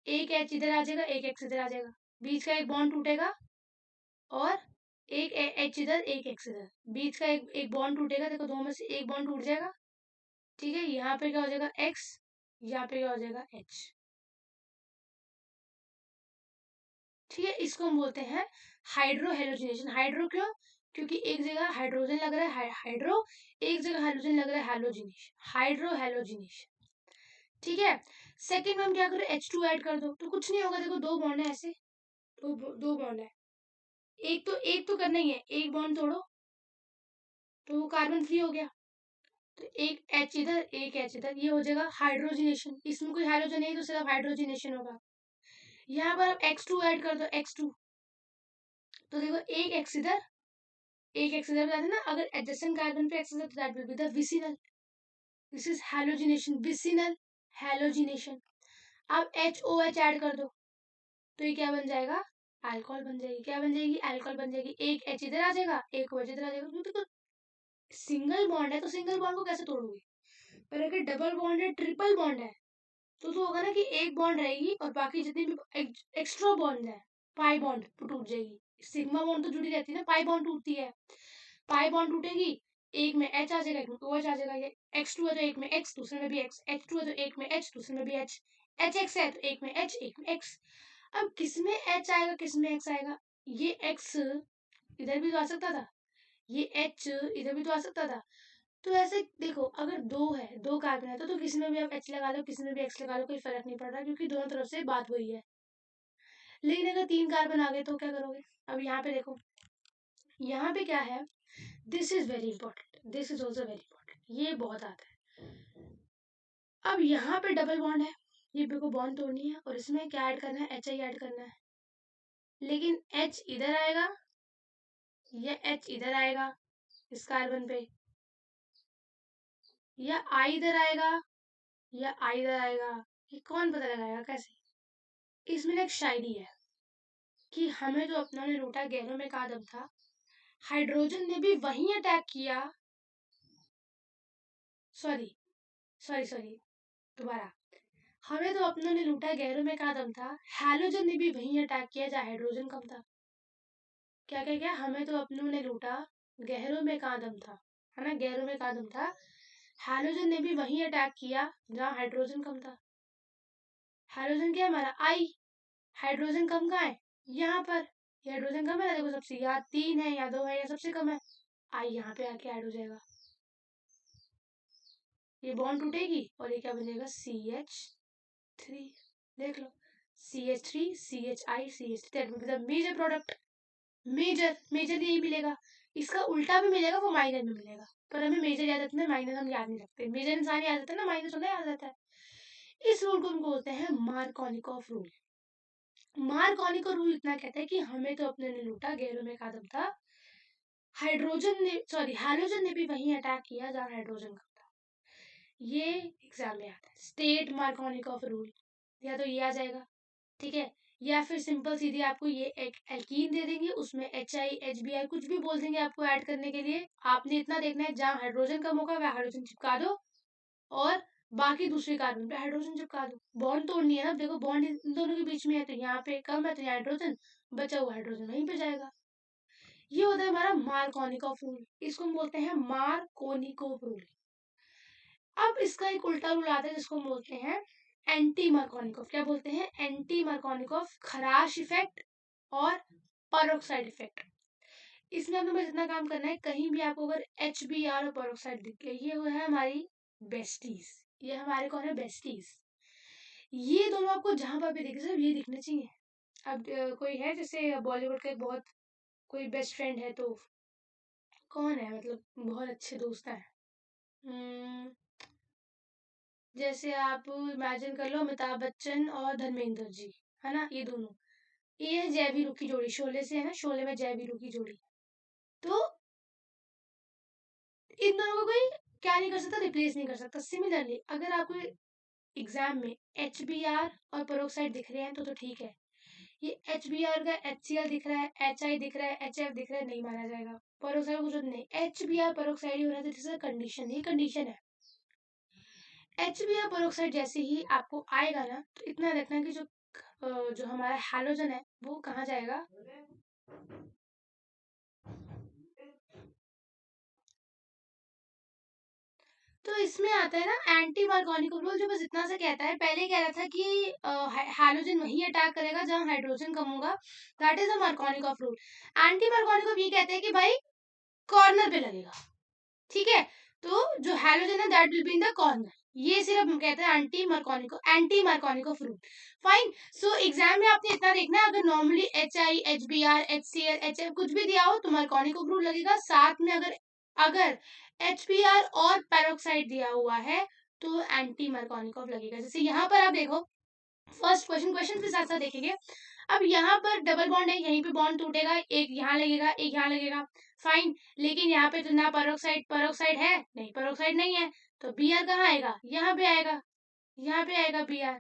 एक H इधर आ जाएगा, एक X इधर आ जाएगा, बीच का एक बॉन्ड टूटेगा, और एक H इधर, एक X इधर, बीच का एक बॉन्ड टूटेगा, देखो दो में से एक बॉन्ड टूट जाएगा, ठीक है। यहाँ पे क्या हो जाएगा X, यहाँ पे क्या हो जाएगा H, ठीक है। इसको हम बोलते हैं हाइड्रो हेलोजिनेशन। हाइड्रो क्यों, क्योंकि एक जगह हाइड्रोजन लग रहा है हाइड्रो, एक जगह हाइड्रोजन लग रहा है हेलोजिनेशन, हाइड्रो हेलोजिनेशन, ठीक है। सेकंड में हम क्या करें, H2 ऐड कर दो, तो कुछ नहीं होगा, देखो दो बॉन्ड है ऐसे, दो बॉन्ड है, एक तो करना ही है, एक बॉन्ड तोड़ो तो वो कार्बन फ्री हो गया, तो एक H इधर, एक H इधर, ये हो जाएगा हाइड्रोजिनेशन। इसमें कोई हाइड्रोजन नहीं तो सिर्फ हाइड्रोजिनेशन होगा। यहाँ पर आप X2 ऐड कर दो, X2, तो देखो एक X इधर, एक X इधर बता देना, अगर एडजेसेंट कार्बन पे X इधर तो that will be the vicinal, this is halogenation, vicinal halogenation. अब HOH ऐड कर दो, तो ये क्या बन जाएगा, अल्कोहल बन जाएगी। क्या बन जाएगी, अल्कोहल बन जाएगी। एक H इधर आ जाएगा, एक OH इधर आ जाएगा, क्योंकि तो सिंगल बॉन्ड है तो सिंगल बॉन्ड को कैसे तोड़ोगे, पर अगर डबल बॉन्ड है, ट्रिपल बॉन्ड है, तो होगा ना कि एक बॉन्ड रहेगी और बाकी जितनी भी एक्स्ट्रा बॉन्ड है, पाई बॉन्ड टूट जाएगी। सिग्मा बॉन्ड तो जुड़ी रहती है ना, पाई बॉन्ड टूटती है, पाई बॉन्ड टूटेगी, एक में H आ जाएगा, एक में OH आ जाएगा। ये X2 है तो एक में X, दूसरे में भी X, H2 है तो एक में H, दूसरे में भी H, HX है तो एक में H, एक में X। अब किसमें H आएगा, किसमें X आएगा, ये X इधर भी तो आ सकता था, ये H इधर भी तो आ सकता था। तो ऐसे देखो, अगर दो है, दो कार्बन है तो किसी में भी आप H लगा लो, किसी में भी X लगा लो, कोई फर्क नहीं पड़ रहा, क्योंकि दोनों तरफ से बात वही है। लेकिन अगर 3 कार्बन आ गए तो क्या करोगे? अब यहाँ पे देखो, यहाँ पे क्या है, this is very important, this is also very important, ये बहुत आता है। अब यहाँ पे डबल बॉन्ड है, ये को बॉन्ड तोड़नी है और इसमें क्या ऐड करना है, HI ऐड करना है। लेकिन H इधर आएगा या H इधर आएगा इस कार्बन पे, या I इधर आएगा या I इधर आएगा, ये कौन पता लगाएगा कैसे? इसमें एक शायरी है कि हमें जो अपनों ने लूटा गैरों में का दम था, हाइड्रोजन ने भी वहीं अटैक किया, सॉरी सॉरी सॉरी दोबारा, हमें तो अपनों ने लूटा गैरों में का दम था, हैलोजन ने भी वहीं अटैक किया जहाँ हाइड्रोजन कम था। क्या क्या क्या, हमें तो अपनों ने लूटा गहरों में का दम था, है ना, गहरों में का दम था, हैलोजन ने भी वहीं अटैक किया जहाँ हाइड्रोजन कम था। हाइड्रोजन क्या है हमारा, आई, हाइड्रोजन कम कहाँ है, यहाँ पर, हाइड्रोजन कम है ना, देखो सबसे, या 3 है या 2 है या सबसे कम है, आई यहाँ पे आके ऐड हो जाएगा, ये बॉन्ड टूटेगी और ये क्या बनेगा, CH3, देख लो, CH3 CHI CH3, that will be the major product, major यही मिलेगा, इसका उल्टा भी मिलेगा, वो माइनर में मिलेगा, पर हमें मेजर याद रहता है, माइनर हम याद नहीं रखते, मेजर इंसान याद रहता है ना, माइनर थोड़ा याद रहता है। इस रूल को हम बोलते हैं मार्कोनिकॉफ रूल। मार्कोनिकॉफ रूल इतना कहता है कि हमें तो अपने ने लूटा गैरों में का दम था, हाइड्रोजन ने सॉरी हैलोजन ने भी वहीं अटैक किया जहाँ हाइड्रोजन कम था। ये एग्जाम में आता है, स्टेट मार्कोनिकॉफ रूल, या तो ये आ जाएगा, ठीक है, या फिर सिंपल सीधी आपको ये एक एल्कीन दे देंगे, उसमें HI HBI कुछ भी बोल देंगे आपको ऐड करने के लिए, आपने इतना देखना है जहाँ हाइड्रोजन कम होगा वह हाइड्रोजन चिपका दो और बाकी दूसरे कार्बन पे हाइड्रोजन चिपका दो, बॉन्ड तोड़नी है ना, देखो बॉन्ड इन दोनों के बीच में है, तो यहाँ पे कम है तो यहाँ हाइड्रोजन, बचा हुआ हाइड्रोजन वहीं पे जाएगा। ये होता है हमारा मार्कोनिकॉफ रूल, इसको हम बोलते हैं मार्कोनिकॉफ रूल। अब इसका एक उल्टा रूल आता है जिसको हम बोलते हैं एंटी मार्कोनिकॉफ, क्या बोलते हैं, एंटी मार्कोनिकॉफ, खराश इफेक्ट और पेरोक्साइड इफेक्ट। इसमें हमें बस इतना काम करना है, कहीं भी आपको अगर HBr और पेरोक्साइड दिख गया, ये वो है हमारी बेस्टीज, ये हमारे कौन है, बेस्टीज, ये दोनों आपको जहां पर भी दिखे सिर्फ ये दिखने चाहिए। अब कोई है जैसे बॉलीवुड का एक बहुत कोई बेस्ट फ्रेंड है, तो कौन है, मतलब बहुत अच्छे दोस्त हैं, जैसे आप इमेजिन कर लो अमिताभ बच्चन और धर्मेंद्र जी, है ना, ये दोनों, ये है जय वीरू की जोड़ी, शोले से है ना, शोले में जय वीरू की जोड़ी, तो इन दोनों को कोई क्या नहीं कर सकता, रिप्लेस नहीं कर सकता। सिमिलरली अगर आपको एग्जाम में HBr और पेरोक्साइड दिख रहे हैं तो ठीक है, ये HBr का HCl दिख रहा है, HI दिख रहा है, HF दिख रहा है, नहीं माना जाएगा, पेरोक्साइड कुछ नहीं, HBr पेरोक्साइड ही हो रहा है, तो कंडीशन, ये कंडीशन है। HBr पेरोक्साइड जैसे ही आपको आएगा ना, तो इतना देखना कि जो हमारा हैलोजन है वो कहाँ जाएगा, तो इसमें आता है ना एंटी मार्कोनिकॉफ रूल, जो बस इतना सा कहता है, पहले कह रहा था कि हैलोजन वही अटैक करेगा जहाँ हाइड्रोजन कम होगा, that is a Markovnikov rule. Anti Markovnikov ये कहते हैं कि भाई कॉर्नर पे लगेगा, ठीक है, तो जो हैलोजन है that will be in the corner, ये सिर्फ हम कहते हैं anti Markovnikov rule. Fine, so exam में आपने इतना देखना है, अगर normally HI HBr HCl HF कुछ भी दिया हो तो मार्कोनिकॉफ रूल लगेगा, साथ में अगर अगर HBr और पेरोक्साइड दिया हुआ है तो एंटी मार्कोनिकॉफ लगेगा। जैसे यहाँ पर आप देखो, फर्स्ट क्वेश्चन के साथ साथ देखेंगे, अब यहाँ पर डबल बॉन्ड है, यहीं पे बॉन्ड टूटेगा, एक यहाँ लगेगा एक यहाँ लगेगा, फाइन, लेकिन यहाँ पे तो ना पेरोक्साइड है, नहीं पेरोक्साइड नहीं है, तो Br कहाँ आएगा, यहाँ पे आएगा, यहाँ पे आएगा Br,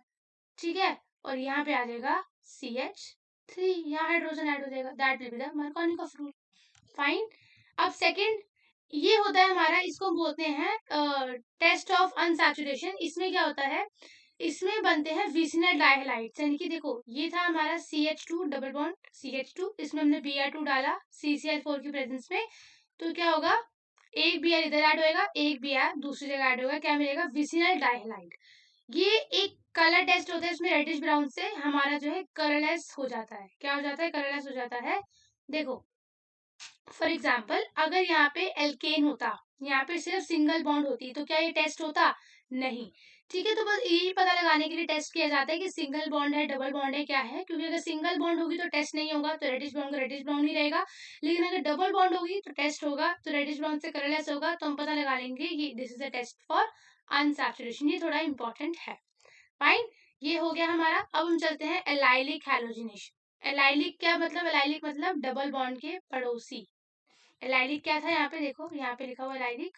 ठीक है, और यहाँ पे आ जाएगा CH3, यहाँ हाइड्रोजन ऐड हो जाएगा, that will be the Markovnikov rule. Fine, अब सेकंड ये होता है हमारा, इसको बोलते हैं टेस्ट ऑफ अनसैचुरेशन। इसमें क्या होता है, इसमें बनते हैं विसिनल डाइहैलाइड्स, यानी कि देखो ये था हमारा CH2 डबल बॉन्ड CH2, इसमें हमने Br2 डाला CCl4 की प्रेजेंस में, तो क्या होगा, एक Br इधर ऐड होएगा, एक Br दूसरी जगह ऐड होगा, क्या मिलेगा, विसिनल डाइहैलाइड। ये एक कलर टेस्ट होता है, इसमें रेडिश ब्राउन से हमारा जो है कलरलेस हो जाता है, क्या हो जाता है, कलरलेस हो जाता है। देखो फॉर एग्जाम्पल अगर यहाँ पे एल्केन होता, यहाँ पे सिर्फ सिंगल बॉन्ड होती, तो क्या ये टेस्ट होता? नहीं। ठीक है, तो बस यही पता लगाने के लिए टेस्ट किया जाता है कि सिंगल बॉन्ड है, डबल बॉन्ड है, क्या है, क्योंकि अगर सिंगल बॉन्ड होगी तो टेस्ट नहीं होगा, तो रेडिश ब्राउन का रेडिश ब्राउन ही रहेगा। लेकिन अगर डबल बॉन्ड होगी तो टेस्ट होगा, तो रेडिश ब्राउन से कलरलेस होगा, तो हम पता लगा लेंगे कि this is a test for unsaturation. ये थोड़ा इंपॉर्टेंट है। फाइन, ये हो गया हमारा। अब हम चलते हैं एलाइलिक हैलोजिनेशन। एलाइलिक क्या मतलब? एलाइलिक मतलब डबल बॉन्ड के पड़ोसी। एलाइलिक क्या था? यहाँ पे देखो, यहाँ पे लिखा हुआ एलाइलिक,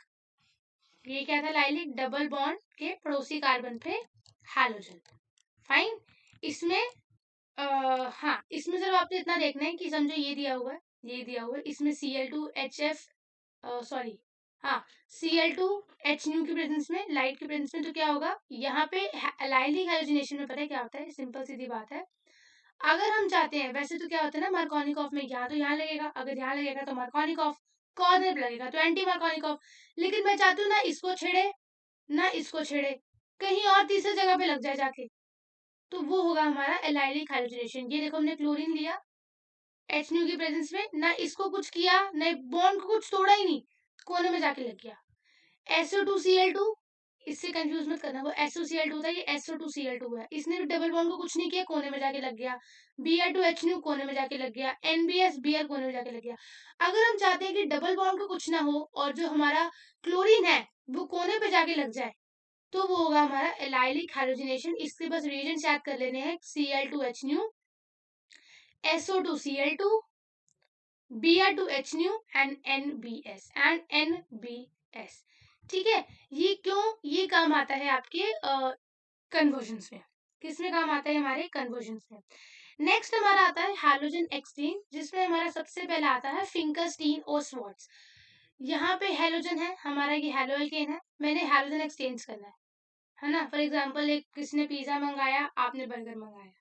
ये क्या था? लाइलिक डबल बॉन्ड के पड़ोसी कार्बन पे हैलोजन। फाइन, इसमें हाँ, इसमें सिर्फ आपको इतना देखना है कि समझो ये दिया हुआ है, ये दिया हुआ है, इसमें Cl2HF, सॉरी, हाँ, Cl2H की प्रेजेंस में, लाइट की प्रेजेंस में, तो क्या होगा यहाँ पे? एलाइलिक हैलोजिनेशन में पता है क्या होता है? सिंपल सीधी बात है। अगर हम चाहते हैं, वैसे तो क्या होता है ना, मार्कोनिकॉफ में यहाँ तो यहाँ लगेगा, अगर यहाँ लगेगा तो मार्कोनिकॉफ, कॉर्नर पे लगेगा तो एंटी मार्कोनिकॉफ। लेकिन मैं चाहती हूँ ना इसको छेड़े ना इसको छेड़े, कहीं और तीसरी जगह पे लग जाए जाके, तो वो होगा हमारा एलाइलिक हाइड्रोजनेशन। ये देखो, हमने क्लोरीन लिया एच की प्रेजेंस में, ना इसको कुछ किया, ना बॉन्ड को कुछ तोड़ा ही नहीं, कोने में जाके लग गया। SO2Cl2, इससे कंफ्यूज मत करना, वो SOCl2 था, ये SO2Cl2 है। इसने भी डबल बॉन्ड को कुछ नहीं किया, कोने में जाके लग गया। Br2H कोने में जाके लग गया। NBS कोने में जाके लग गया। अगर हम चाहते हैं कि डबल बॉन्ड को कुछ ना हो और जो हमारा क्लोरीन है वो कोने पे जाके लग जाए, तो वो होगा हमारा एलाइलिक हाइड्रोजनेशन। इसके बस रिएजेंट्स याद कर लेने हैं, Cl2H, SO2Cl2, Br2H and NBS। ठीक है, ये क्यों ये काम आता है आपके कन्वर्जन्स में? किस में काम आता है? हमारे कन्वर्जन्स में। नेक्स्ट हमारा आता है हैलोजन एक्सचेंज, जिसमें हमारा सबसे पहला आता है फिंकरस्टीन और स्वार्ट्ज। यहाँ पे हैलोजन है हमारा, ये हैलो एल्केन है, मैंने हैलोजन एक्सचेंज करना है ना। फॉर एग्जाम्पल, एक किसी ने पिज्जा मंगाया, आपने बर्गर मंगाया,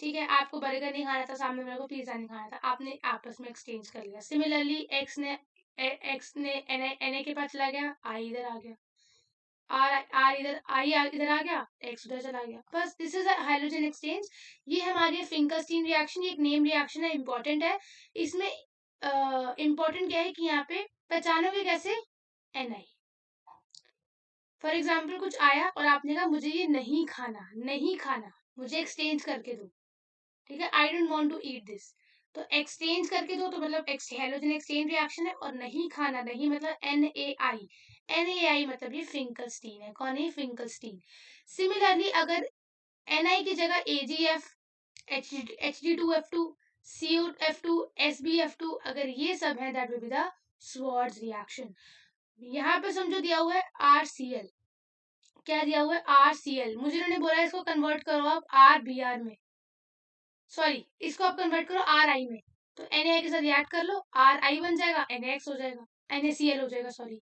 ठीक है, आपको बर्गर नहीं खाना था, सामने वाले को पिज्जा नहीं खाना था, आपने आपस में एक्सचेंज कर लिया। सिमिलरली एक्स ने एन के पास चला गया, आई इधर आ गया, आर आर इधर आई इधर आ गया, एक्स उधर चला गया, बस this is a hydrogen exchange. ये हमारी फिंकरस्टीन रिएक्शन, ये एक नेम रिएक्शन है, इंपॉर्टेंट है। इसमें इंपॉर्टेंट क्या है कि यहाँ पे पहचानोगे कैसे? NI। फॉर एग्जाम्पल, कुछ आया और आपने कहा मुझे ये नहीं खाना, नहीं खाना, मुझे एक्सचेंज करके दो, ठीक है, I don't want to eat this, तो एक्सचेंज करके दो, तो मतलब हेलोजन एक्सचेंज रिएक्शन है। और नहीं खाना, नहीं मतलब NaI मतलब ये फिंकरस्टीन है। कौन है? फिंकरस्टीन। सिमिलरली, अगर NI की जगह AgF, Hd2F2, COF2, SbF2, अगर ये सब है, that will be the Swarts reaction. यहाँ पे समझो दिया हुआ है RCl, क्या दिया हुआ है? RCl। मुझे इन्होंने बोला इसको कन्वर्ट करो आप RBr में, सॉरी, इसको आप कन्वर्ट करो RI में, तो NaI के साथ ऐड कर लो, RI बन जाएगा, NaX हो जाएगा, NaCl हो जाएगा, सॉरी,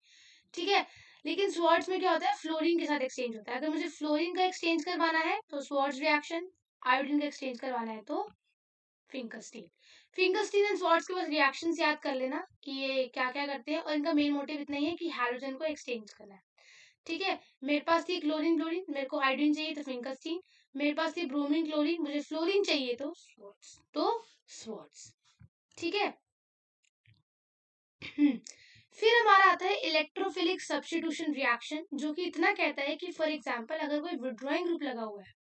ठीक है। लेकिन स्वार्ट्ज में क्या होता है? फ्लोरीन के साथ एक्सचेंज होता है। अगर मुझे फ्लोरीन का एक्सचेंज करवाना है तो स्वार्ट्ज रिएक्शन, आयोडीन का एक्सचेंज करवाना है तो फिंकरस्टीन। फिंकरस्टीन एंड स्वार्ट्ज के बस रिएक्शंस याद कर लेना कि ये क्या क्या करते हैं, और इनका मेन मोटिव इतना ही है कि हैलोजन को एक्सचेंज करना है। ठीक है, मेरे पास थी क्लोरीन क्लोरीन, मेरे को आयोडीन चाहिए तो फिंकरस्टीन, मेरे पास थी ब्रोमीन क्लोरीन, मुझे फ्लोरीन चाहिए तो स्वार्ट्ज। ठीक है। फिर हमारा आता है इलेक्ट्रोफिलिक सब्स्टिट्यूशन रिएक्शन, जो कि इतना कहता है कि फॉर एग्जांपल, अगर कोई विड्रॉइंग ग्रुप लगा हुआ है,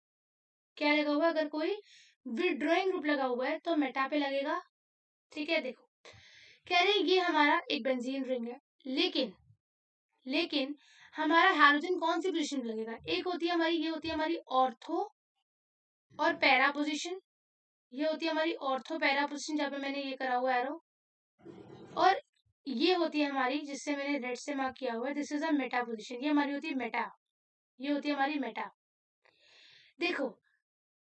क्या लगा हुआ है? अगर कोई विड्रॉइंग ग्रुप लगा हुआ है तो मेटा पे लगेगा। ठीक है, देखो, कह रहे हैं ये हमारा एक बेंजीन रिंग है, लेकिन लेकिन हमारा हैलोजन कौन सी पोजीशन में लगेगा? एक होती है हमारी, ये होती है हमारी ऑर्थो और पैरा पोजीशन, ये होती है हमारी ऑर्थो पैरा पोजीशन, जहाँ पे मैंने ये करा हुआ एरो, और ये होती है हमारी, जिससे मैंने रेड से मार्क किया हुआ है, this is a Meta position, ये हमारी होती है मेटा, ये होती है हमारी मेटा। देखो,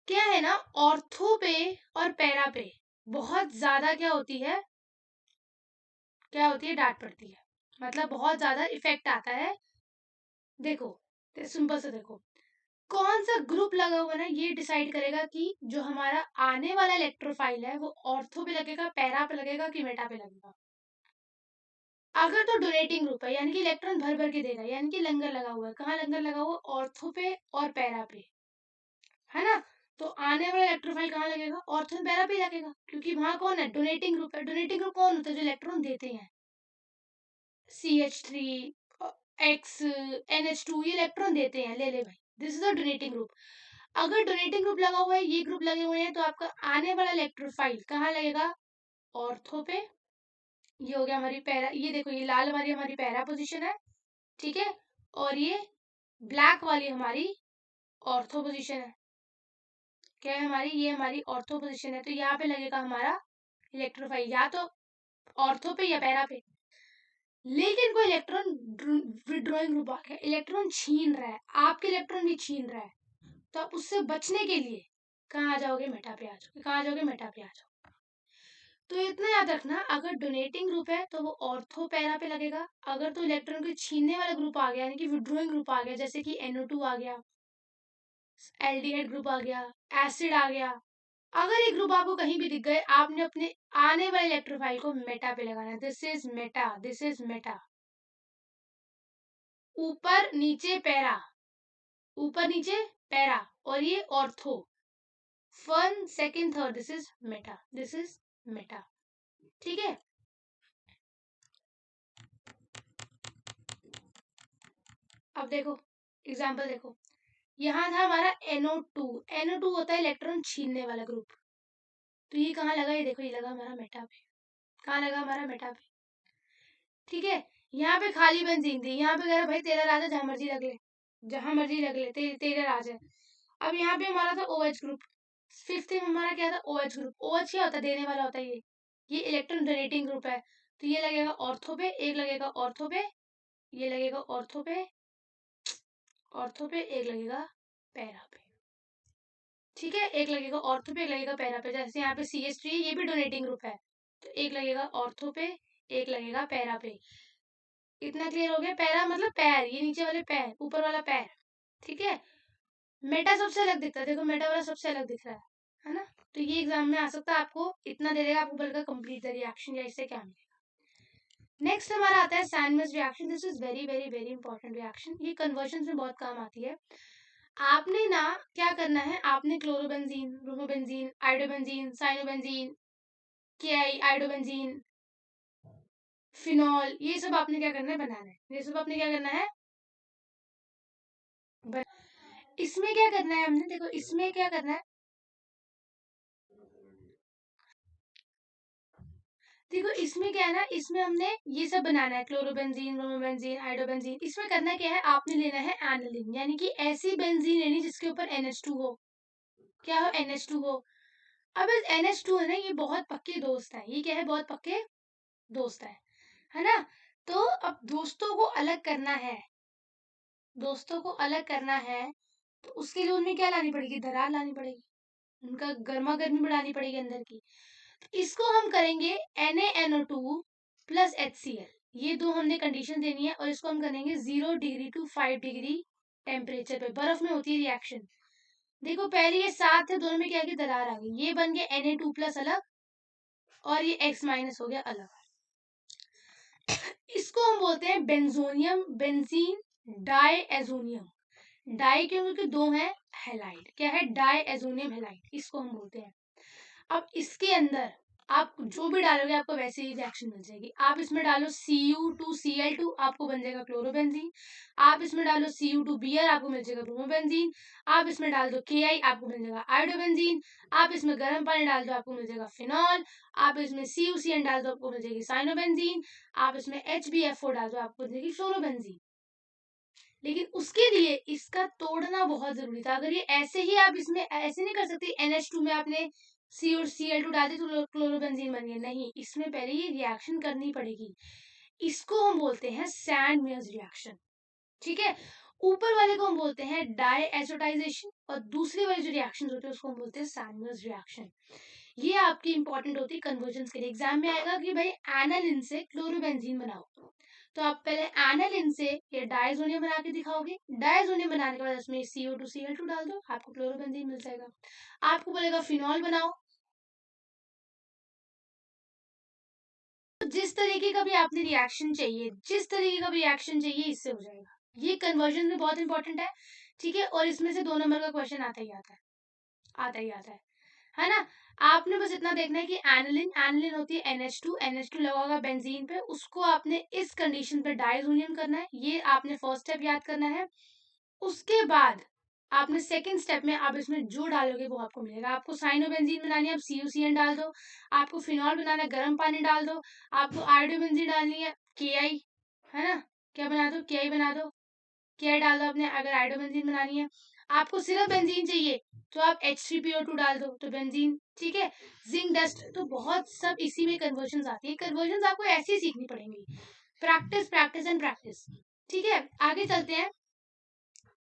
क्या है ना, ऑर्थो पे और पैरा पे बहुत ज्यादा क्या होती है, डांट पड़ती है, मतलब बहुत ज्यादा इफेक्ट आता है। देखो, सिंपल से देखो, कौन सा ग्रुप लगा हुआ है ना, ये डिसाइड करेगा कि जो हमारा आने वाला इलेक्ट्रोफाइल है वो ऑर्थो पे लगेगा, पैरा पे लगेगा, कि मेटा पे लगेगा। अगर तो डोनेटिंग ग्रुप है, यानी कि इलेक्ट्रॉन भर भर के दे रहा है, यानी कि लंगर लगा हुआ है, कहाँ लंगर लगा हुआ? ऑर्थो पे और पैरा पे, है ना। तो आने वाला इलेक्ट्रोफाइल कहाँ लगेगा? ऑर्थो और पैरा पे लगेगा, क्योंकि वहां कौन है? डोनेटिंग ग्रुप है। डोनेटिंग ग्रुप कौन होता है? जो इलेक्ट्रॉन देते हैं, CH3, X NH2 ये इलेक्ट्रॉन देते हैं, ले ले भाई, this is a donating group. अगर डोनेटिंग ग्रुप लगा हुआ है, ये ग्रुप लगे हुए हैं, तो आपका आने वाला इलेक्ट्रोफाइल कहाँ लगेगा? ऑर्थो पे। ये हो गया हमारी पैरा, ये देखो ये लाल वाली हमारी पैरा पोजीशन है, ठीक है, और ये ब्लैक वाली हमारी ऑर्थो पोजीशन है। क्या है हमारी? ये हमारी ऑर्थो पोजीशन है, तो यहाँ पे लगेगा हमारा इलेक्ट्रोफाइल, या तो ऑर्थो पे या पैरा पे। लेकिन कोई इलेक्ट्रॉन विड्रॉइंग ग्रुप आ गया, इलेक्ट्रॉन छीन रहा है, आपके इलेक्ट्रॉन भी छीन रहा है, तो आप उससे बचने के लिए कहाँ आ जाओगे? मेटा पे आ जाओगे। कहाँ आ जाओगे? मेटा पे आ जाओगे। तो इतना याद रखना, अगर डोनेटिंग ग्रुप है तो वो ऑर्थो पैरा पे लगेगा। अगर तो इलेक्ट्रॉन को छीनने वाला ग्रुप आ गया, यानी कि विड्रॉइंग ग्रुप आ गया, जैसे कि NO2 आ गया, एल्डिहाइड ग्रुप आ गया, एसिड आ गया, अगर ये ग्रुप आपको कहीं भी दिख गए, आपने अपने आने वाले इलेक्ट्रोफाइल को मेटा पे लगाना है। This is Meta, this is Meta. ऊपर नीचे पैरा, ऊपर नीचे पैरा, और ये ortho, 1 2 3, this is Meta, this is Meta, ठीक है। अब देखो एग्जाम्पल देखो, यहाँ था हमारा NO2, NO2 होता है इलेक्ट्रॉन छीनने वाला ग्रुप, तो ये कहाँ लगा? ये देखो, ये लगा हमारा मेटा पे। कहाँ लगा? हमारा मेटा पे, ठीक है। यहाँ पे खाली बेंजीन थी, यहाँ पे कह रहा भाई तेरा राजा जहां मर्जी लग ले, जहां मर्जी लग ले, तेरे राज है। अब यहाँ पे हमारा था OH ग्रुप, फिफ्थ में हमारा क्या था? OH group. OH क्या होता है? देने वाला होता है ये इलेक्ट्रॉन डोनेटिंग ग्रुप है, तो ये लगेगा ऑर्थो पे, एक लगेगा ऑर्थो पे, ये लगेगा ऑर्थो पे, ऑर्थो पे, एक लगेगा पैरा पे, ठीक है। एक लगेगा ऑर्थो पे, एक लगेगा पैरा पे। जैसे यहाँ पे CH3 है, ये भी डोनेटिंग ग्रुप है, तो एक लगेगा ऑर्थो पे, एक लगेगा पैरा पे। इतना क्लियर हो गया? पैरा मतलब पैर, ये नीचे वाले पैर, ऊपर वाला पैर, ठीक है। मेटा सबसे अलग दिखता है, देखो मेटा वाला सबसे अलग दिख रहा है ना। तो ये एग्जाम में आ सकता है, आपको इतना दे देगा, आपको बोलेगा कंप्लीट द रिएक्शन, या इससे क्या मिलेगा। नेक्स्ट हमारा आता है sandwich reaction. This is very very very important reaction, ये कन्वर्जन में बहुत काम आती है। आपने ना क्या करना है, आपने chlorobenzene, bromobenzene, iodobenzene, cyanobenzene, KI iodobenzene, phenol, ये सब आपने क्या करना है? बनाना है। ये सब आपने क्या करना है? इसमें क्या करना है हमने? देखो इसमें क्या करना है, देखो इसमें क्या है ना, इसमें हमने ये सब बनाना है, क्लोरोबेंजीन, ब्रोमोबेंजीन, आइडोबेंजीन। इसमें करना क्या है, आपने लेना है एनालिन, यानी कि ऐसी बेंजीन लेनी जिसके ऊपर NH2 हो। क्या हो? NH2 हो। अब इस NH2 है ना, ये बहुत पक्के दोस्त है। ये क्या है? बहुत पक्के दोस्त है ना। तो अब दोस्तों को अलग करना है, दोस्तों को अलग करना है, तो उसके लिए उनमें क्या लानी पड़ेगी? दरार लानी पड़ेगी, उनका गर्मा गर्मी बढ़ानी पड़ेगी अंदर की। इसको हम करेंगे NaNO2 प्लस HCl, ये दो हमने कंडीशन देनी है, और इसको हम करेंगे 0 डिग्री टू 5 डिग्री टेम्परेचर पे। बर्फ में होती है रिएक्शन। देखो पहले ये साथ थे, दोनों में क्या की दरार आ गई, ये बन गया Na2 प्लस अलग, और ये X माइनस हो गया अलग। इसको हम बोलते हैं बेंजोनियम, बेंजीन डाईएजोनियम। डाई क्यों? क्योंकि दो है हैलाइड, क्या है? डाईएजोनियम हैलाइड, इसको हम बोलते हैं। अब इसके अंदर आप जो भी डालोगे, आपको वैसे ही रिएक्शन मिल जाएगी। आप इसमें डालो Cu2Cl2, आपको बन जाएगा क्लोरोबेंजीन। आप इसमें डालो Cu2Br, आपको मिल जाएगा ब्रोमोबेंजीन। आप इसमें डाल दो Ki, आपको मिल जाएगा आयोडोबेंजीन। आप इसमें गर्म पानी डाल दो, आपको मिल जाएगा फिनॉल। आप इसमें CuCN डाल दो, आपको मिल जाएगी साइनोबेंजीन। आप इसमें HbF4 डाल दो, आपको मिल जाएगी फ्लोरोबेंजीन। लेकिन उसके लिए इसका तोड़ना बहुत जरूरी था। अगर ये ऐसे ही, आप इसमें ऐसे नहीं कर सकते, NH2 में आपने C और Cl2 डाल दी तो क्लोरोबेंजीन बन गया, नहीं, इसमें पहले ये रिएक्शन करनी पड़ेगी। इसको हम बोलते हैं सैंडविच रिएक्शन, ठीक है। ऊपर वाले को हम बोलते हैं डाईएजोटाइजेशन, और दूसरी वाली जो रिएक्शन होती है उसको हम बोलते हैं सैंडविच रिएक्शन। ये आपकी इंपॉर्टेंट होती है कन्वर्जन के लिए। एग्जाम में आएगा कि भाई एनालिन से क्लोरोबेंजीन बनाओ, तो आप पहले एनालिन से ये डायजोनियम बना के दिखाओगे। डायजोनियम बनाने के बाद उसमें CO2Cl2 डाल दो, आपको क्लोरोबेंजीन मिल जाएगा। आपको बोलेगा फिनॉल बनाओ, तो जिस तरीके का भी आपने रिएक्शन चाहिए, जिस तरीके का भी रिएक्शन चाहिए, इससे हो जाएगा। ये कन्वर्जन में बहुत इंपॉर्टेंट है, ठीक है। और इसमें से 2 नंबर का क्वेश्चन आता ही आता है, आता ही आता है। है ना। आपने बस इतना देखना है कि एनिलिन एनिलिन होती है NH2, NH2 लगा होगा बेंजीन पे, उसको आपने इस कंडीशन पे डाइजोनियम करना है। ये आपने फर्स्ट स्टेप याद करना है। उसके बाद आपने सेकंड स्टेप में आप इसमें जो डालोगे वो आपको मिलेगा। आपको साइनोबेंजीन बनानी है, आप CuCN डाल दो। आपको फिनॉल बनाना है, गर्म पानी डाल दो। आपको आयोडोबेंजीन डालनी है, KI, है ना, क्या बना दो, KI बना दो, KI डाल दो आपने अगर आयोडोबेंजीन बनानी है। आपको सिर्फ बेंजीन चाहिए तो आप H3PO2 डाल दो तो बेंजीन, ठीक है। जिंक डस्ट, तो बहुत सब इसी में कन्वर्जन आती है। कन्वर्जन आपको ऐसे ही सीखनी पड़ेंगी, प्रैक्टिस प्रैक्टिस एंड प्रैक्टिस, ठीक है। आगे चलते हैं।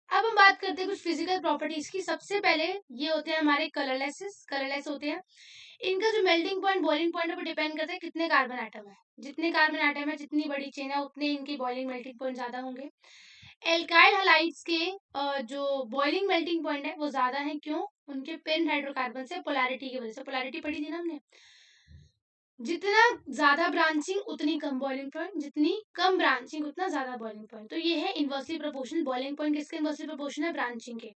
अब हम बात करते हैं कुछ फिजिकल प्रॉपर्टीज की। सबसे पहले ये होते हैं हमारे कलरलेसेस, कलरलेस होते हैं। इनका जो मेल्टिंग पॉइंट, बॉइलिंग पॉइंट है वो डिपेंड करता है कितने कार्बन आइटम है। जितने कार्बन आइटम है, जितनी बड़ी चेन है, उतने इनकी बॉइलिंग मेल्टिंग पॉइंट ज्यादा होंगे। एल्काइल हैलाइड्स के जो बॉइलिंग मेल्टिंग पॉइंट है वो ज्यादा है। क्यों? उनके पिन हाइड्रोकार्बन से पोलैरिटी की वजह से। पोलैरिटी पढ़ी थी ना हमने। जितना ज्यादा ब्रांचिंग उतनी कम बॉइलिंग पॉइंट, जितनी कम ब्रांचिंग उतना ज्यादा बॉइलिंग पॉइंट। तो ये है इनवर्सली प्रोपोर्शनल। बॉइलिंग पॉइंट किसके इनवर्सली प्रोपोर्शनल है? ब्रांचिंग के।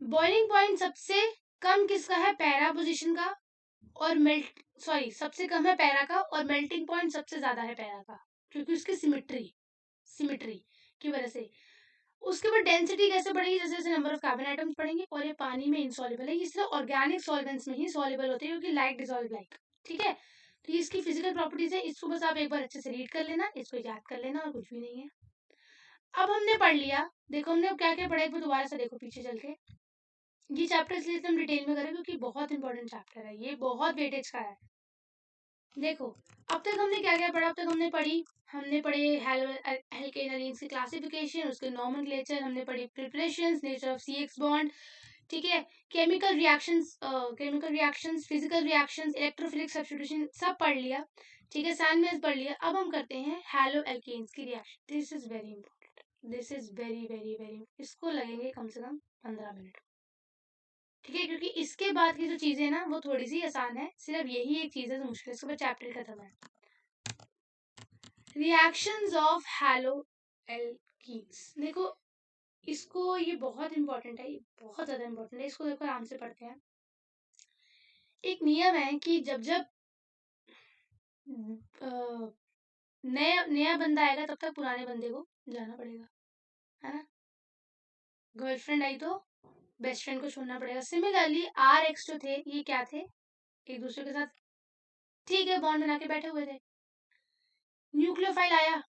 बॉइलिंग पॉइंट सबसे कम किसका है? पैरा पोजीशन का। और सबसे कम है पैरा का, और मेल्टिंग पॉइंट सबसे ज्यादा है पैरा का, क्योंकि उसकी सिमिट्री सिमिट्री की वजह से। उसके बाद डेंसिटी कैसे बढ़ेगी? जैसे जैसे नंबर ऑफ कार्बन आइटम्स बढ़ेंगे। और ये पानी में इनसॉल्युबल है, ये सिर्फ ऑर्गेनिक सॉल्वेंट्स में ही सॉल्युबल होते हैं, क्योंकि लाइक डिसॉल्व लाइक, ठीक है। तो ये इसकी फिजिकल प्रॉपर्टीज है। इसको बस आप एक बार अच्छे से रीड कर लेना, इसको याद कर लेना, और कुछ भी नहीं है। अब हमने पढ़ लिया। देखो हमने अब क्या क्या पढ़ा, एक बार दोबारा से देखो पीछे चल के। ये चैप्टर इसलिए हम डिटेल में करें क्योंकि बहुत इंपॉर्टेंट चैप्टर है, ये बहुत वेटेज का है। देखो अब तक हमने क्या क्या पढ़ा। अब तक हमने पढ़े एल्केन की क्लासिफिकेशन, उसके नॉमेनक्लेचर, हमने पढ़ी preparations, nature of CX bond, ठीक है। Chemical reactions, physical reactions, electrophilic substitution सब पढ़ लिया, ठीक है। सैनमेज पढ़ लिया। अब हम करते हैं हैलो एल्केन्स की reaction. This is very important, this is very very very, इसको लगेंगे कम से कम 15 मिनट, ठीक है। क्योंकि इसके बाद की जो चीजें ना वो थोड़ी सी आसान है, सिर्फ यही एक चीज है जो मुश्किल है, इसके बाद चैप्टर खत्म है। रिएक्शंस ऑफ हैलो एल्कीन्स, देखो इसको, ये बहुत इंपॉर्टेंट है, ये बहुत ज्यादा इंपॉर्टेंट है। इसको देखो आराम से पढ़ते हैं। एक नियम है कि जब जब नया नया बंदा आएगा तब तक पुराने बंदे को जाना पड़ेगा, है ना। गर्लफ्रेंड आई तो बेस्ट फ्रेंड को छोड़ना पड़ेगा। सिमिलरली RX जो थे, ये क्या थे? एक दूसरे के साथ, ठीक है, बॉन्ड बना के बैठे हुए थे। न्यूक्लियोफाइल आया,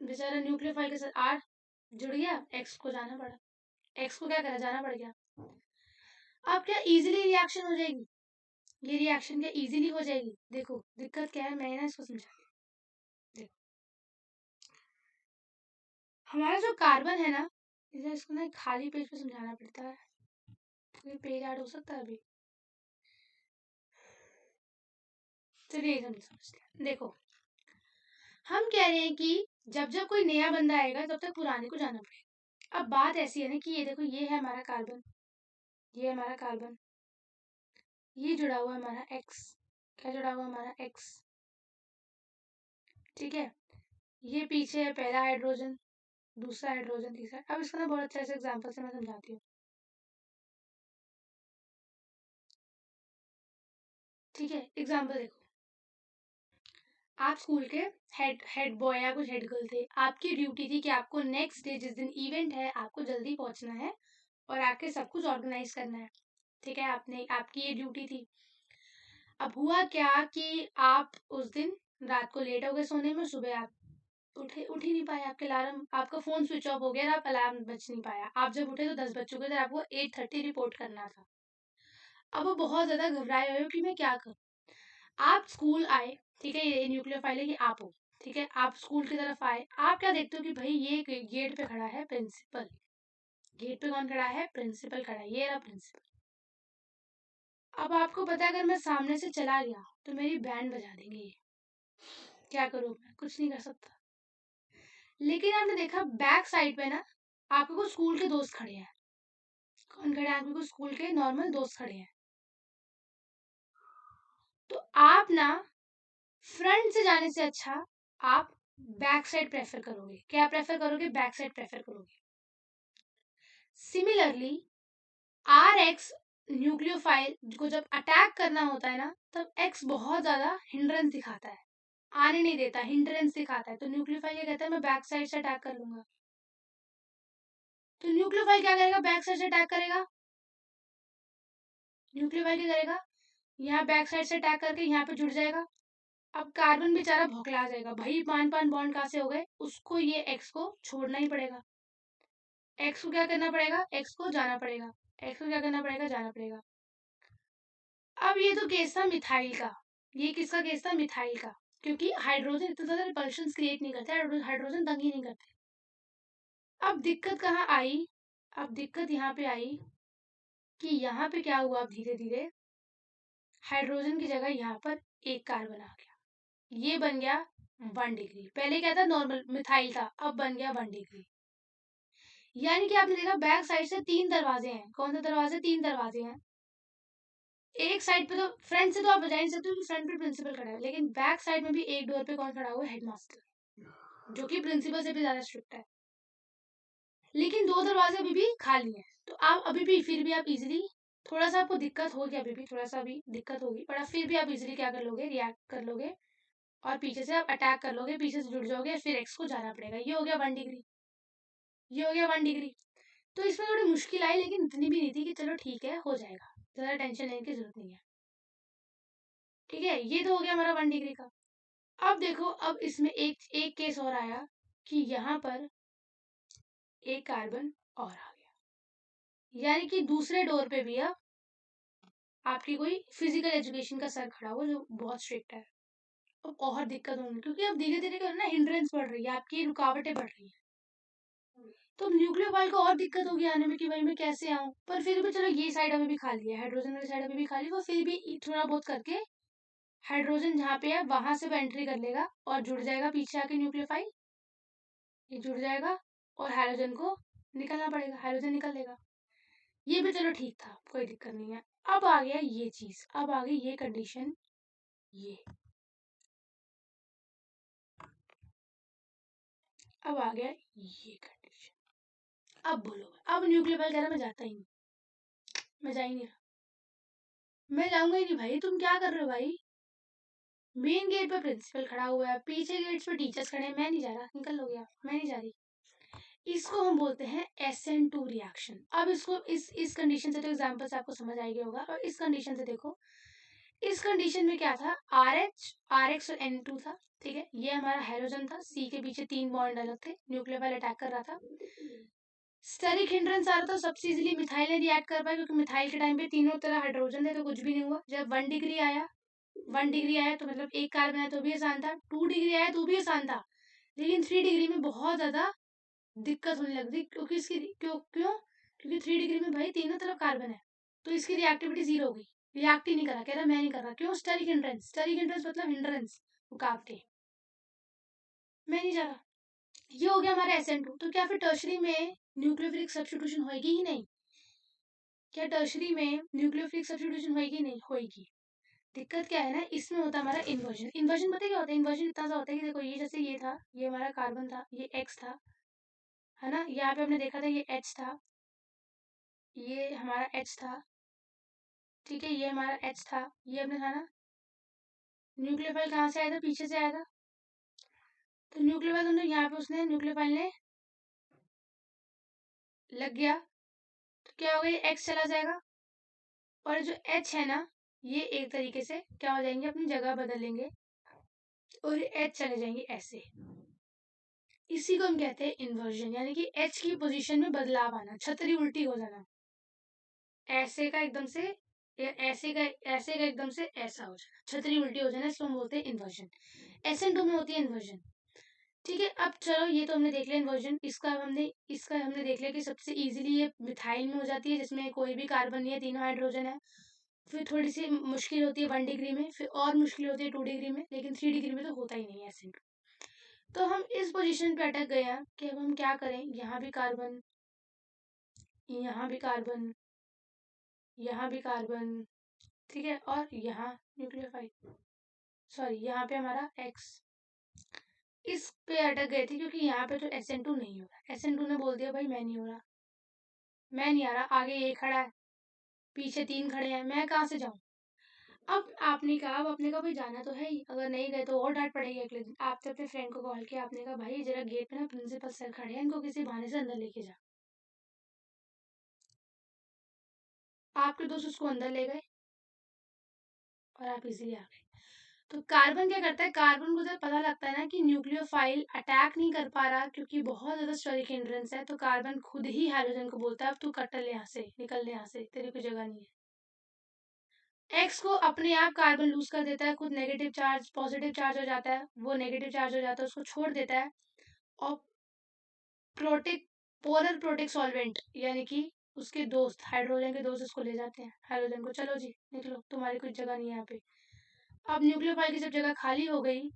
बेचारा न्यूक्लियोफाइल के साथ R जुड़ गया, X को जाना पड़ा। X को क्या करा? जाना पड़ गया। अब क्या इजीली रिएक्शन हो जाएगी? ये रिएक्शन क्या इजीली हो जाएगी? देखो दिक्कत क्या है, मैं ना इसको समझा। देखो हमारा जो कार्बन है ना, इसे इसको ना खाली पेज पे समझाना पड़ता है। कोई पेज ऐड हो सकता है अभी? चलिए हम समझते हैं। देखो हम कह रहे हैं कि जब जब कोई नया बंदा आएगा तब तक पुराने को जाना पड़ेगा। अब बात ऐसी है ना कि ये देखो, ये है हमारा कार्बन, ये हमारा कार्बन, ये जुड़ा हुआ हमारा X, क्या जुड़ा हुआ हमारा X, ठीक है। ये पीछे है पहला हाइड्रोजन, दूसरा हाइड्रोजन, तीसरा। अब इसको ना बहुत अच्छे से एग्जांपल से मैं समझाती हूँ, ठीक है। एग्जांपल देखो, आप स्कूल के हेड हेड बॉय या कुछ हेड गर्ल थे। आपकी ड्यूटी थी कि आपको नेक्स्ट डे जिस दिन इवेंट है आपको जल्दी पहुंचना है और आके सब कुछ ऑर्गेनाइज करना है, ठीक है। आपकी ये ड्यूटी थी। अब हुआ क्या कि आप उस दिन रात को लेट हो गए सोने में, सुबह आप उठ ही नहीं पाए। आपके अलार्म, आपका फोन स्विच ऑफ हो गया और आप अलार्म बज नहीं पाया। आप जब उठे तो 10 बज चुके थे, आपको 8:30 रिपोर्ट करना था। अब वो बहुत ज्यादा घबराए हुए हो कि मैं क्या करूं। आप स्कूल आए, ठीक है, ये न्यूक्लियोफाइल है कि आप हो, ठीक है। आप स्कूल की तरफ आए, आप क्या देखते हो कि भाई ये गेट पे खड़ा है प्रिंसिपल। गेट पे कौन खड़ा है? प्रिंसिपल खड़ा है, ये रहा प्रिंसिपल। अब आपको पता है अगर मैं सामने से चला गया तो मेरी बैंड बजा देंगे ये, क्या करूं मैं? कुछ नहीं कर सकता। लेकिन आपने देखा बैक साइड पे ना आपके कुछ स्कूल के दोस्त खड़े हैं। कौन खड़े हैं? आपके कुछ स्कूल के नॉर्मल दोस्त खड़े हैं। तो आप ना फ्रंट से जाने से अच्छा आप बैक साइड प्रेफर करोगे। क्या प्रेफर करोगे? बैक साइड प्रेफर करोगे। सिमिलरली RX न्यूक्लियोफाइल को जब अटैक करना होता है ना, तब एक्स बहुत ज्यादा हिंड्रेंस दिखाता है, आने नहीं देता, हिंड्रेंस दिखाता है। तो न्यूक्लियोफाइल क्या कहता है, मैं बैक साइड से अटैक कर लूंगा। तो न्यूक्लियोफाइल क्या करेगा, बैक साइड से अटैक करेगा। न्यूक्लियोफाइल क्या करेगा, यहाँ बैक साइड से अटैक करके यहाँ पे जुड़ जाएगा। अब कार्बन बेचारा भौकला जाएगा, भाई पान पान बॉन्ड कहाँ से हो गए, उसको ये एक्स को छोड़ना ही पड़ेगा। एक्स को क्या करना पड़ेगा, एक्स को जाना पड़ेगा, एक्स को क्या करना पड़ेगा, जाना पड़ेगा। अब ये तो केस था मिथाइल का, ये किसका केस था, मिथाइल का, क्योंकि हाइड्रोजन इतना ज्यादा रिपल्शन क्रिएट नहीं करते, हाइड्रोजन तंग ही नहीं करते। अब दिक्कत कहाँ आई, अब दिक्कत यहाँ पे आई कि यहाँ पे क्या हुआ, अब धीरे धीरे हाइड्रोजन की जगह यहाँ पर एक कार्बन आ गया, ये बन गया 1 डिग्री। पहले क्या था, नॉर्मल मिथाइल था, अब बन गया 1 डिग्री। यानी कि आपने देखा बैक साइड से 3 दरवाजे हैं, कौन से दरवाजे, 3 दरवाजे हैं। एक साइड पे तो फ्रंट से तो आप बजा नहीं सकते क्योंकि फ्रंट पे प्रिंसिपल खड़ा है, लेकिन बैक साइड में भी एक डोर पे कौन खड़ा हुआ है, हेडमास्टर, जो कि प्रिंसिपल से भी ज्यादा स्ट्रिक्ट है। लेकिन 2 दरवाजे अभी भी खाली हैं, तो आप अभी भी फिर भी आप इजीली, थोड़ा सा आपको दिक्कत होगी, अभी भी थोड़ा सा भी दिक्कत होगी, पर फिर भी आप इजीली क्या कर लोगे, रिएक्ट कर लोगे और पीछे से आप अटैक कर लोगे, पीछे से जुड़ जाओगे, फिर एक्स को जाना पड़ेगा। ये हो गया 1 डिग्री, ये हो गया 1 डिग्री। तो इसमें थोड़ी मुश्किल आई, लेकिन इतनी भी नहीं थी कि चलो ठीक है हो जाएगा, ज्यादा टेंशन लेने की जरूरत नहीं है। ठीक है, ये तो हो गया हमारा 1 डिग्री का। अब देखो, अब इसमें एक एक केस और आया कि यहाँ पर एक कार्बन और आ गया, यानी कि दूसरे डोर पे भी अब आपकी कोई फिजिकल एजुकेशन का सर खड़ा हो जो बहुत स्ट्रिक्ट है। अब और दिक्कत होगी क्योंकि अब धीरे धीरे क्या ना, हिंड्रेंस बढ़ रही है, आपकी रुकावटें बढ़ रही है। तो न्यूक्लियोफाइल को और दिक्कत होगी आने में कि भाई मैं कैसे आऊं, पर फिर भी चलो ये साइड अभी भी खाली है, हाइड्रोजन वाली साइड अभी भी खाली है, वो फिर भी थोड़ा बहुत करके हाइड्रोजन जहाँ पे है वहां से वो एंट्री कर लेगा और जुड़ जाएगा पीछे आके न्यूक्लियोफाइल, ये जुड़ जाएगा और हाइड्रोजन को निकलना पड़ेगा, हाइड्रोजन निकल लेगा। ये भी चलो ठीक था, कोई दिक्कत नहीं है। अब आ गया ये चीज, अब आ गई ये कंडीशन, ये अब आ गया ये कंडीशन। अब बोलो, अब न्यूक्लियोफाइल कह रहा मैं जाता ही नहीं, मैं जा ही नहीं रहा, मैं जाऊंगा ही नहीं भाई, तुम क्या कर रहे हो भाई, मेन गेट पे प्रिंसिपल खड़ा हुआ है, पीछे गेट्स पे टीचर्स खड़े हैं, मैं नहीं जा रहा, निकल लो गया, मैं नहीं जा रही। इसको हम बोलते हैं SN2 रिएक्शन। अब इसको इस कंडीशन से तो एग्जांपल से आपको समझ आ गया होगा, और इस कंडीशन से देखो, इस कंडीशन में क्या था, RX और N2 था, ठीक है, ये हमारा हाइड्रोजन था, C के पीछे 3 बॉन्ड अलग थे, न्यूक्लियोफाइल अटैक कर रहा था, स्टेरिक हिंड्रेंस आ रहा था, सबसे इजीली मिथाइल ने रिएक्ट कर पाया क्योंकि मिथाइल के टाइम पे तीनों तरह हाइड्रोजन थे तो कुछ भी नहीं हुआ। जब 1 डिग्री आया, 1 डिग्री आया तो मतलब एक कार्बन आया तो भी आसान था, 2 डिग्री आया तो भी आसान था, लेकिन 3 डिग्री में बहुत ज्यादा दिक्कत होने लग रही, क्योंकि इसकी क्यों क्यों क्योंकि 3 डिग्री में भाई तीनों तरफ कार्बन है, तो इसकी रिएक्टिविटी 0 हो गई, रिएक्ट ही नहीं करा, कह रहा मैं नहीं कर रहा, क्यों, स्टेरिक हिंड्रेंस मतलब हिंड्रेंस, रुकावटें, मैं नहीं जा रहा। ये हो गया हमारा SN2। तो क्या फिर टर्शरी में न्यूक्लियोफिलिक सब्स्टिट्यूशन होगी ही नहीं, क्या टर्शरी में न्यूक्लियोफिलिक सब्स्टिट्यूशन होगी, नहीं होगी। दिक्कत क्या है ना, इसमें होता है हमारा इन्वर्जन। इन्वर्जन पता है क्या होता है, इन्वर्जन इतना सा होता है कि देखो ये जैसे ये था, ये हमारा कार्बन था, ये X था, है ना, यहाँ पे हमने देखा था ये H था, ये हमारा H था, ठीक है, ये हमारा H था, ये हमने था ना, न्यूक्लियोफाइल कहाँ से आया था, पीछे से आया था, तो न्यूक्लियोफाइल हमने यहाँ पे उसने न्यूक्लियोफाइल ने लग गया, तो क्या होगा, ये X चला जाएगा और जो H है ना, ये एक तरीके से क्या हो जाएंगे, अपनी जगह बदल लेंगे और H चले जाएंगे ऐसे। इसी को हम कहते हैं इन्वर्जन, यानी कि H की पोजीशन में बदलाव आना, छतरी उल्टी हो जाना, ऐसे का एकदम से ऐसे का एकदम से ऐसा हो जाना, छतरी उल्टी हो जाना, इसको हम बोलते हैं इन्वर्जन। SN2 में होती है इन्वर्जन। ठीक है, अब चलो ये तो हमने देख लिया इन्वर्जन, इसका हमने देख लिया कि सबसे इजीली ये मिथाइल में हो जाती है जिसमें कोई भी कार्बन नहीं है, तीनों हाइड्रोजन है। फिर थोड़ी सी मुश्किल होती है 1 डिग्री में, फिर और मुश्किल होती है 2 डिग्री में, लेकिन 3 डिग्री में तो होता ही नहीं है SN2। तो हम इस पोजीशन पे अटक गए हैं कि अब हम क्या करें, यहाँ भी कार्बन, यहाँ भी कार्बन, यहाँ भी कार्बन, ठीक है, और यहाँ न्यूक्लियोफाइल, सॉरी यहाँ पे हमारा X, इस पे अटक गए थे क्योंकि यहाँ पे तो SN2 नहीं हो रहा, SN2 ने बोल दिया भाई मैं नहीं हो रहा, मैं नहीं आ रहा, आगे ये खड़ा है, पीछे 3 खड़े हैं, मैं कहाँ से जाऊँ? अब आपने कहा, अब आपने कहा भाई जाना तो है ही, अगर नहीं गए तो और डांट पड़ेगी अगले दिन। आपने अपने फ्रेंड को कॉल किया, आपने कहा भाई जरा गेट पे ना प्रिंसिपल सर खड़े हैं, इनको किसी बहाने से अंदर लेके जा। आपके दोस्त उसको अंदर ले गए और आप इजीली आ गए। तो कार्बन क्या करता है, कार्बन को जब पता लगता है ना कि न्यूक्लियोफाइल अटैक नहीं कर पा रहा क्योंकि बहुत ज्यादा स्टोरिक हिंड्रेंस है, तो कार्बन खुद ही हाइड्रोजन को बोलता है अब तू कट ले यहाँ से, निकल ले यहाँ से, तेरी कोई जगह नहीं है। एक्स को अपने आप कार्बन लूज कर देता है, खुद नेगेटिव चार्ज पॉजिटिव चार्ज हो जाता है, वो नेगेटिव चार्ज हो जाता है, उसको छोड़ देता है। और प्रोटिक पोलर प्रोटिक सॉल्वेंट यानी कि उसके दोस्त हाइड्रोजन के दोस्त उसको ले जाते हैं, हाइड्रोजन को चलो जी निकलो, तुम्हारी कोई जगह नहीं है यहाँ पे। अब न्यूक्लियोफाइल की जब जगह खाली हो गई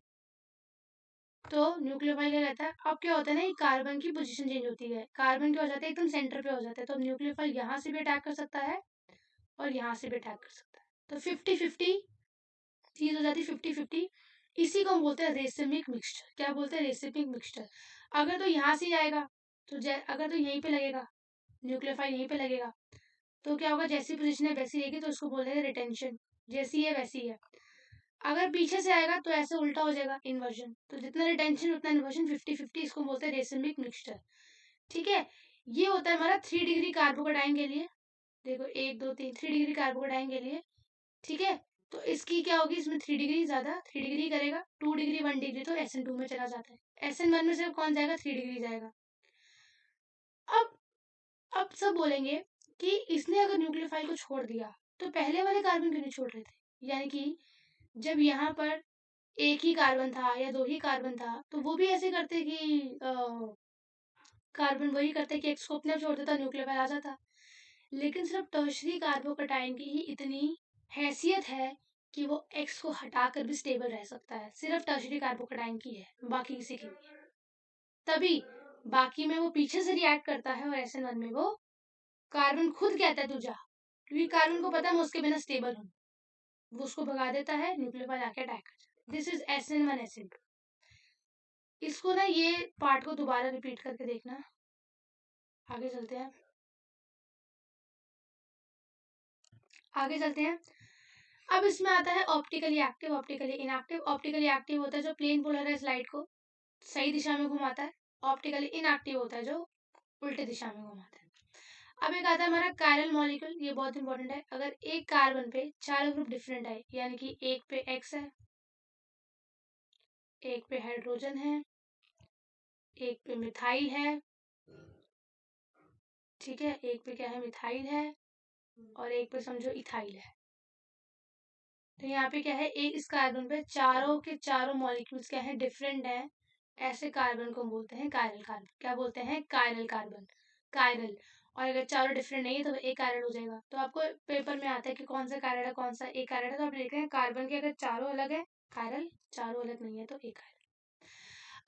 तो न्यूक्लियोफाइल क्या कहता है, अब क्या होता है ना, ये कार्बन की पोजीशन चेंज होती है, कार्बन क्या हो जाता है एकदम सेंटर पे हो जाता है, तो न्यूक्लियोफाइल यहाँ से भी अटैक कर सकता है और यहाँ से भी अटैक कर सकता है, तो 50-50 चीज हो जाती है, 50-50। इसी को हम बोलते हैं रेसिमिक मिक्सचर। क्या बोलते हैं, रेसिमिक मिक्सचर। अगर तो यहाँ से आएगा तो अगर तो यहीं पे लगेगा, न्यूक्लियोफाइल यहीं पे लगेगा, तो क्या होगा, जैसी पोजीशन है वैसी रहेगी, तो उसको बोलेंगे रिटेंशन, जैसी है वैसी है। अगर पीछे से आएगा तो ऐसे उल्टा हो जाएगा, इन्वर्जन, तो जितना रिटेंशन उतना इन्वर्जन, 50-50, इसको बोलते हैं रेसिमिक मिक्सचर। ठीक है, ये होता है हमारा 3 डिग्री कार्बोकेटाइन के लिए। देखो 1 2 3, 3 डिग्री कार्बोकेटाइन के लिए। ठीक है, तो इसकी क्या होगी, इसमें 3 डिग्री ज्यादा, 3 डिग्री करेगा, 2 डिग्री 1 डिग्री तो SN2 में चला जाता है, SN1 में सिर्फ कौन जाएगा, 3 डिग्री जाएगा। अब अब सब बोलेंगे कि इसने अगर न्यूक्लियोफाइल को छोड़ दिया तो पहले वाले कार्बन क्यों नहीं छोड़ रहे थे, यानी कि जब यहाँ पर एक ही कार्बन था या 2 ही कार्बन था तो वो भी ऐसे करते कि कार्बन वही करते कि एक्स को अपने आप छोड़ देता, न्यूक्लियोफाइल आ जाता। लेकिन सिर्फ टर्शरी कार्बोकेटाइन की ही इतनी हैसियत है कि वो एक्स को हटाकर भी स्टेबल रह सकता है, सिर्फ टर्शरी कार्बोकेटाइन की है, बाकी किसी की नहीं है। तभी बाकी में वो पीछे से रिएक्ट करता है और SN1 में वो कार्बन खुद कहता है तू जा, क्योंकि कार्बन को पता है मैं उसके बिना स्टेबल हूँ, वो उसको भगा देता है, न्यूक्लियोफाइल आके अटैक कर जाता है। This is SN1 SN2। इसको ना ये पार्ट को दोबारा रिपीट करके देखना। आगे चलते हैं, आगे चलते हैं। अब इसमें आता है optically active, optically inactive. Optically active होता है जो प्लेन पोलराइज लाइट को सही दिशा में घुमाता है, ऑप्टिकली इनएक्टिव होता है जो उल्टे दिशा में घुमाता है। अब एक आता है हमारा कायरल मॉलिक्यूल, ये बहुत इंपॉर्टेंट है। अगर एक कार्बन पे 4 ग्रुप डिफरेंट है, यानी कि एक पे एक्स है, एक पे हाइड्रोजन है, एक पे मिथाइल है, ठीक है, एक पे क्या है, मिथाइल है, और एक पे समझो इथाइल है। तो यहाँ पे क्या है, एक इस कार्बन पे चारों के चारों मॉलिक्यूल्स क्या है, डिफरेंट है, ऐसे कार्बन को बोलते हैं कायरल कार्बन। क्या बोलते हैं, कायरल कार्बन, कायरल। और अगर चारों डिफरेंट नहीं है तो एक कायरल हो जाएगा। तो आपको पेपर में आता है कि कौन सा कायरल है, कौन सा एक कायरल है, तो आप लिख रहे हैं कार्बन के अगर चारों अलग है कायरल, चारों अलग नहीं है तो एक कायरल।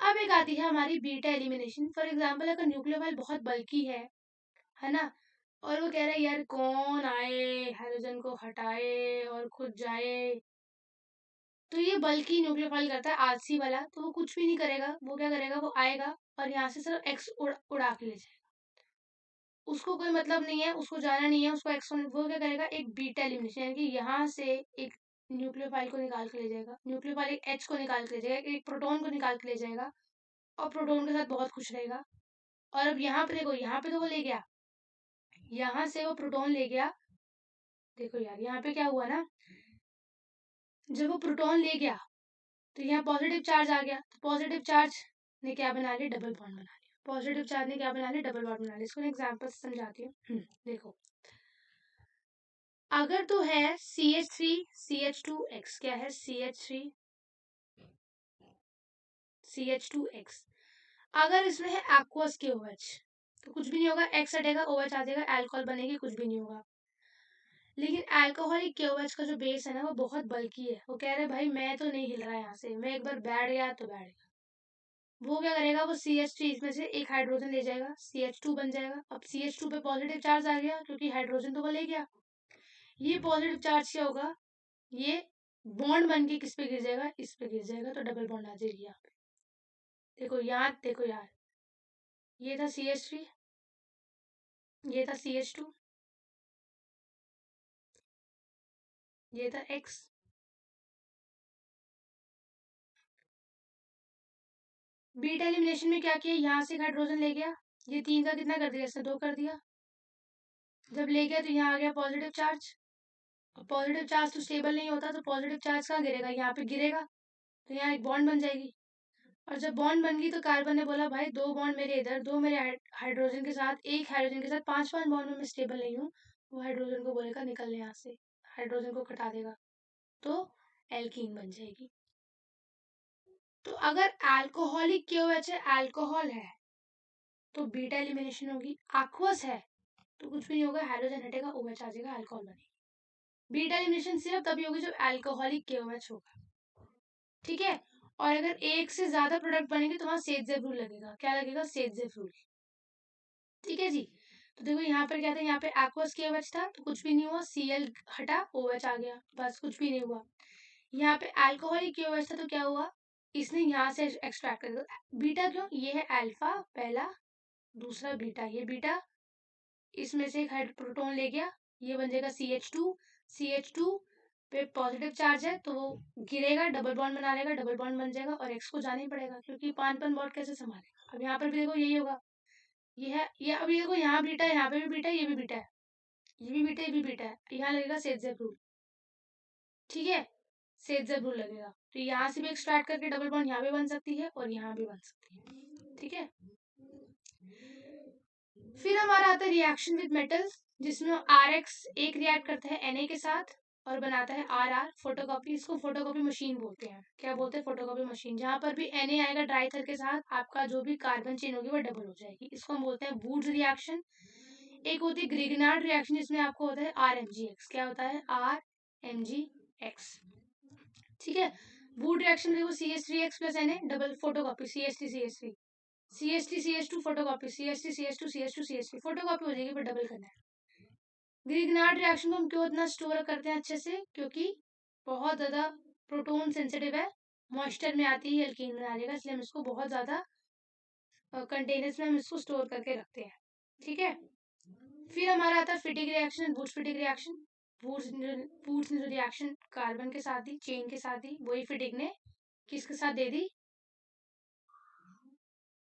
अब एक आती है हमारी बीटा एलिमिनेशन। फॉर एग्जाम्पल अगर न्यूक्लियोफाइल बहुत बल्की है ना, और वो कह रहा है यार कौन आए हाइड्रोजन को हटाए और खुद जाए, तो ये बल्कि न्यूक्लियोफाइल करता है आलसी वाला, तो वो कुछ भी नहीं करेगा, वो क्या करेगा, वो आएगा और यहाँ से सिर्फ एक्स उड़ा के ले जाएगा, उसको कोई मतलब नहीं है, उसको जाना नहीं है, उसको एक्स, वो क्या करेगा, एक बीटा एलिमिनेशन, यानी कि यहाँ से एक न्यूक्लियोफाइल को निकाल के ले जाएगा, न्यूक्लियोफाइल एक एच को निकाल के ले जाएगा, एक प्रोटॉन को निकाल के ले जाएगा, और प्रोटॉन के साथ बहुत खुश रहेगा। और अब यहाँ पे देखो, यहाँ पे तो वो ले गया, यहाँ से वो प्रोटॉन ले गया। देखो यार यहाँ पे क्या हुआ ना, जब वो प्रोटॉन ले गया तो यहाँ पॉजिटिव चार्ज आ गया, तो पॉजिटिव चार्ज ने क्या बना लिया, डबल बॉन्ड बना लिया। पॉजिटिव चार्ज ने क्या बना लिया, डबल बॉन्ड बना लिया। इसको एग्जांपल से समझाती हूँ। देखो अगर तो है CH3CH2X, क्या है CH3CH2X, अगर इसमें है एक्वस के OH तो कुछ भी नहीं होगा, एक्स हटेगा OH आ जाएगा, अल्कोहल बनेगी, कुछ भी नहीं होगा। लेकिन अल्कोहलिक KOH का जो बेस है ना वो बहुत बल्की है, वो कह रहे हैं भाई मैं तो नहीं हिल रहा है यहाँ से, मैं एक बार बैठ गया तो बैठ गया। वो क्या करेगा, वो CH3 इसमें से एक हाइड्रोजन ले जाएगा, CH2 बन जाएगा। अब CH2 पे पॉजिटिव चार्ज आ गया क्योंकि हाइड्रोजन तो वो ले गया। ये पॉजिटिव चार्ज क्या होगा, ये बॉन्ड बन के किस पे गिर जाएगा, इस पे गिर जाएगा, तो डबल बॉन्ड आ जाएगी यहाँ पे। देखो यार, ये था CH3, ये था CH2, ये था X। बीटा एलिमिनेशन में क्या किया, यहाँ से हाइड्रोजन ले गया, ये 3 का कितना कर दिया, इसने 2 कर दिया। जब ले गया तो यहाँ आ गया पॉजिटिव चार्ज। पॉजिटिव चार्ज तो स्टेबल नहीं होता, तो पॉजिटिव चार्ज कहाँ गिरेगा, यहाँ पे गिरेगा, तो यहाँ एक बॉन्ड बन जाएगी। और जब बॉन्ड बन गई तो कार्बन ने बोला भाई 2 बॉन्ड मेरे इधर, 2 मेरे हाइड्रोजन के साथ, एक हाइड्रोजन के साथ 5 बॉन्ड में मैं स्टेबल नहीं हूँ। वो हाइड्रोजन को बोलेगा निकल यहाँ से, हाइड्रोजन को कटा देगा, तो एल्कीन बन जाएगी। तो अगर अल्कोहलिक KOH है, अल्कोहल है, तो बीटा एलिमिनेशन होगी। एक्वस है तो कुछ भी नहीं होगा, हाइड्रोजन हटेगा, OH आ जाएगा, अल्कोहल बनेगी। बीटा एलिमिनेशन सिर्फ तभी होगी जब अल्कोहलिक KOH होगा, ठीक है। और अगर एक से ज्यादा प्रोडक्ट बनेंगे तो वहां सेदजेव रूल लगेगा। क्या लगेगा, सेदजेव रूल, ठीक है जी। तो देखो यहाँ पर क्या था, यहाँ पे एक्वस KOH था तो कुछ भी नहीं हुआ, Cl हटा, OH आ गया, बस कुछ भी नहीं हुआ। यहाँ पे अल्कोहलिक KOH था तो क्या हुआ, इसने यहाँ से एक्सट्रैक्ट कर दिया। बीटा क्यों, ये है अल्फा पहला, दूसरा बीटा, ये बीटा, इसमें से एक प्रोटॉन ले गया, ये बन जाएगा CH2 पे पॉजिटिव चार्ज है तो वो गिरेगा, डबल बॉन्ड बना लेगा, डबल बॉन्ड बन जाएगा, और X को जाना ही पड़ेगा क्योंकि 5 बॉन्ड कैसे संभालेगा। अब यहाँ पर भी देखो यही होगा, ये है ये, अभी देखो यहाँ बीटा है, यहाँ पे भी बीटा है, ये भी बीटा है, ये भी बीटा है, ये भी बीटा है, यहाँ लगेगा सेदजेव रूल, ठीक है, सेदजेव रूल लगेगा। तो यहाँ से भी एक्सट्रैक्ट करके डबल बॉन्ड यहाँ पे बन सकती है और यहाँ भी बन सकती है, ठीक है। फिर हमारा आता है रिएक्शन विद मेटल्स, जिसमें RX एक रिएक्ट करता है Na के साथ और बनाता है RR, फोटोकॉपी। इसको फोटोकॉपी मशीन बोलते हैं। क्या बोलते हैं, फोटोकॉपी मशीन। जहां पर भी Na आएगा ड्राइथर के साथ, आपका जो भी कार्बन चेन होगी वो डबल हो जाएगी। इसको हम बोलते हैं वुड्स रिएक्शन। एक होती है ग्रिगनार्ड रिएक्शन, जिसमें आपको होता है RMgX। क्या होता है, RMgX, ठीक है। वुड रिएक्शन देखो, CH3X plus Na double photocopy, CH3CH3, CH3CH2 photocopy, CH3CH2 photocopy हो जाएगी, पर डबल करना है। ग्रिगनार्ड रिएक्शन को हम क्यों इतना स्टोर करते हैं अच्छे से, क्योंकि बहुत ज्यादा प्रोटोन सेंसिटिव है, मॉइस्चर में आती है एल्कीन बना देगा, इसलिए हम इसको बहुत ज्यादा कंटेनर्स में हम इसको स्टोर करके रखते हैं, ठीक है। फिर हमारा आता है Fittig reaction, Wurtz Fittig reaction. Wurtz ने जो रिएक्शन कार्बन के साथ दी, चेन के साथ दी, वही फिटिक ने किसके साथ दे दी,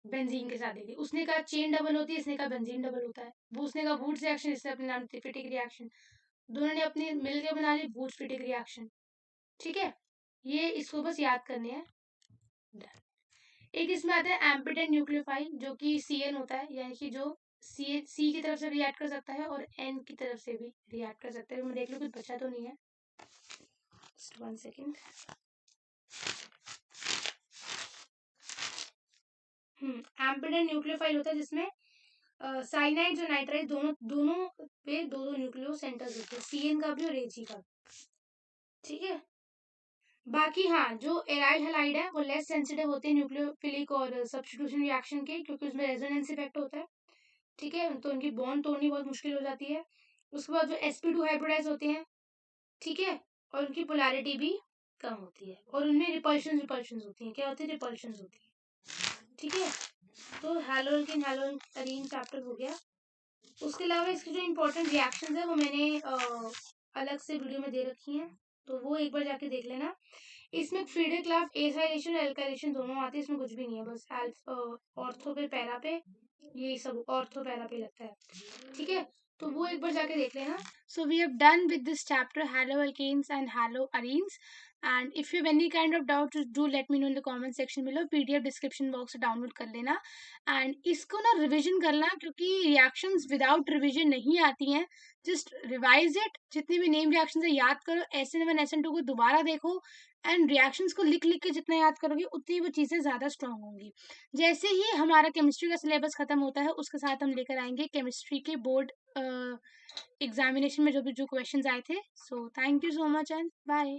बेंजीन के साथ दे दी। उसने कहा चेन डबल होती है, इसने कहा बेंजीन डबल होता है। वो उसने कहा वुड्स रिएक्शन, इसने अपने नाम फिटिक रिएक्शन। दोनों ने अपनी मिलकर बना ली वुड्स फिटिक रिएक्शन, ठीक है। ये इसको बस याद करने हैं। एक इसमें आता है एम्पिडेंट न्यूक्लियोफाइल, जो कि CN होता है, यानी कि जो C की तरफ से रिएक्ट कर सकता है और N की तरफ से भी रिएक्ट कर सकता है। मैं देख लूं कुछ बचा तो नहीं है, जस्ट 1 सेकेंड। एम्पिडेंट न्यूक्लियोफाइल होता है जिसमें साइनाइड जो नाइट्राइड दोनों दोनों पे दो दो न्यूक्लियो सेंटर्स होते हैं, CN का भी और AG का भी, ठीक है। बाकी हाँ, जो एराइल हैलाइड है वो लेस सेंसिटिव होते हैं न्यूक्लियोफिलिक और सब्स्टिट्यूशन रिएक्शन के, क्योंकि उसमें रेजोनेंस इफेक्ट होता है, ठीक है, तो उनकी बॉन्ड तोड़नी बहुत मुश्किल हो जाती है। उसके बाद जो sp2 हाइब्रिडाइज होते हैं, ठीक है, और उनकी पोलैरिटी भी कम होती है, और उनमें रिपल्शन होती है। क्या होती है, रिपल्शन होती है, ठीक है। तो हैलोअल्कीन हैलोअरीन चैप्टर हो गया। उसके अलावा इसकी जो इम्पोर्टेंट रिएक्शंस है वो मैंने अलग से वीडियो में दे रखी हैं, तो वो एक बार जाके देख लेना। इसमें फ्रीडे क्लाफ एसाइलेशन और एल्काइलेशन दोनों आते हैं, इसमें कुछ भी नहीं है, बस ऑर्थो पे पैरा पे, ये सब ऑर्थो पैरा पे लगता है, ठीक है। तो वो एक बार जाके देख लेना। So we have done with this chapter haloalkanes and haloarenes, and if you have any kind of doubt do let me know in the comment section below. PDF description box से डाउनलोड कर लेना and इसको ना revision करना, क्योंकि reactions without revision नहीं आती हैं। जस्ट रिवाइज इट, जितनी भी नेम रिएक्शंस है याद करो, SN1 SN2 को दोबारा देखो, एंड रिएक्शंस को लिख लिख के जितना याद करोगे उतनी वो चीज़ें ज़्यादा स्ट्रांग होंगी। जैसे ही हमारा केमिस्ट्री का सिलेबस खत्म होता है, उसके साथ हम लेकर आएंगे केमिस्ट्री के बोर्ड एग्जामिनेशन में जो क्वेश्चंस आए थे। So thank you so much and bye.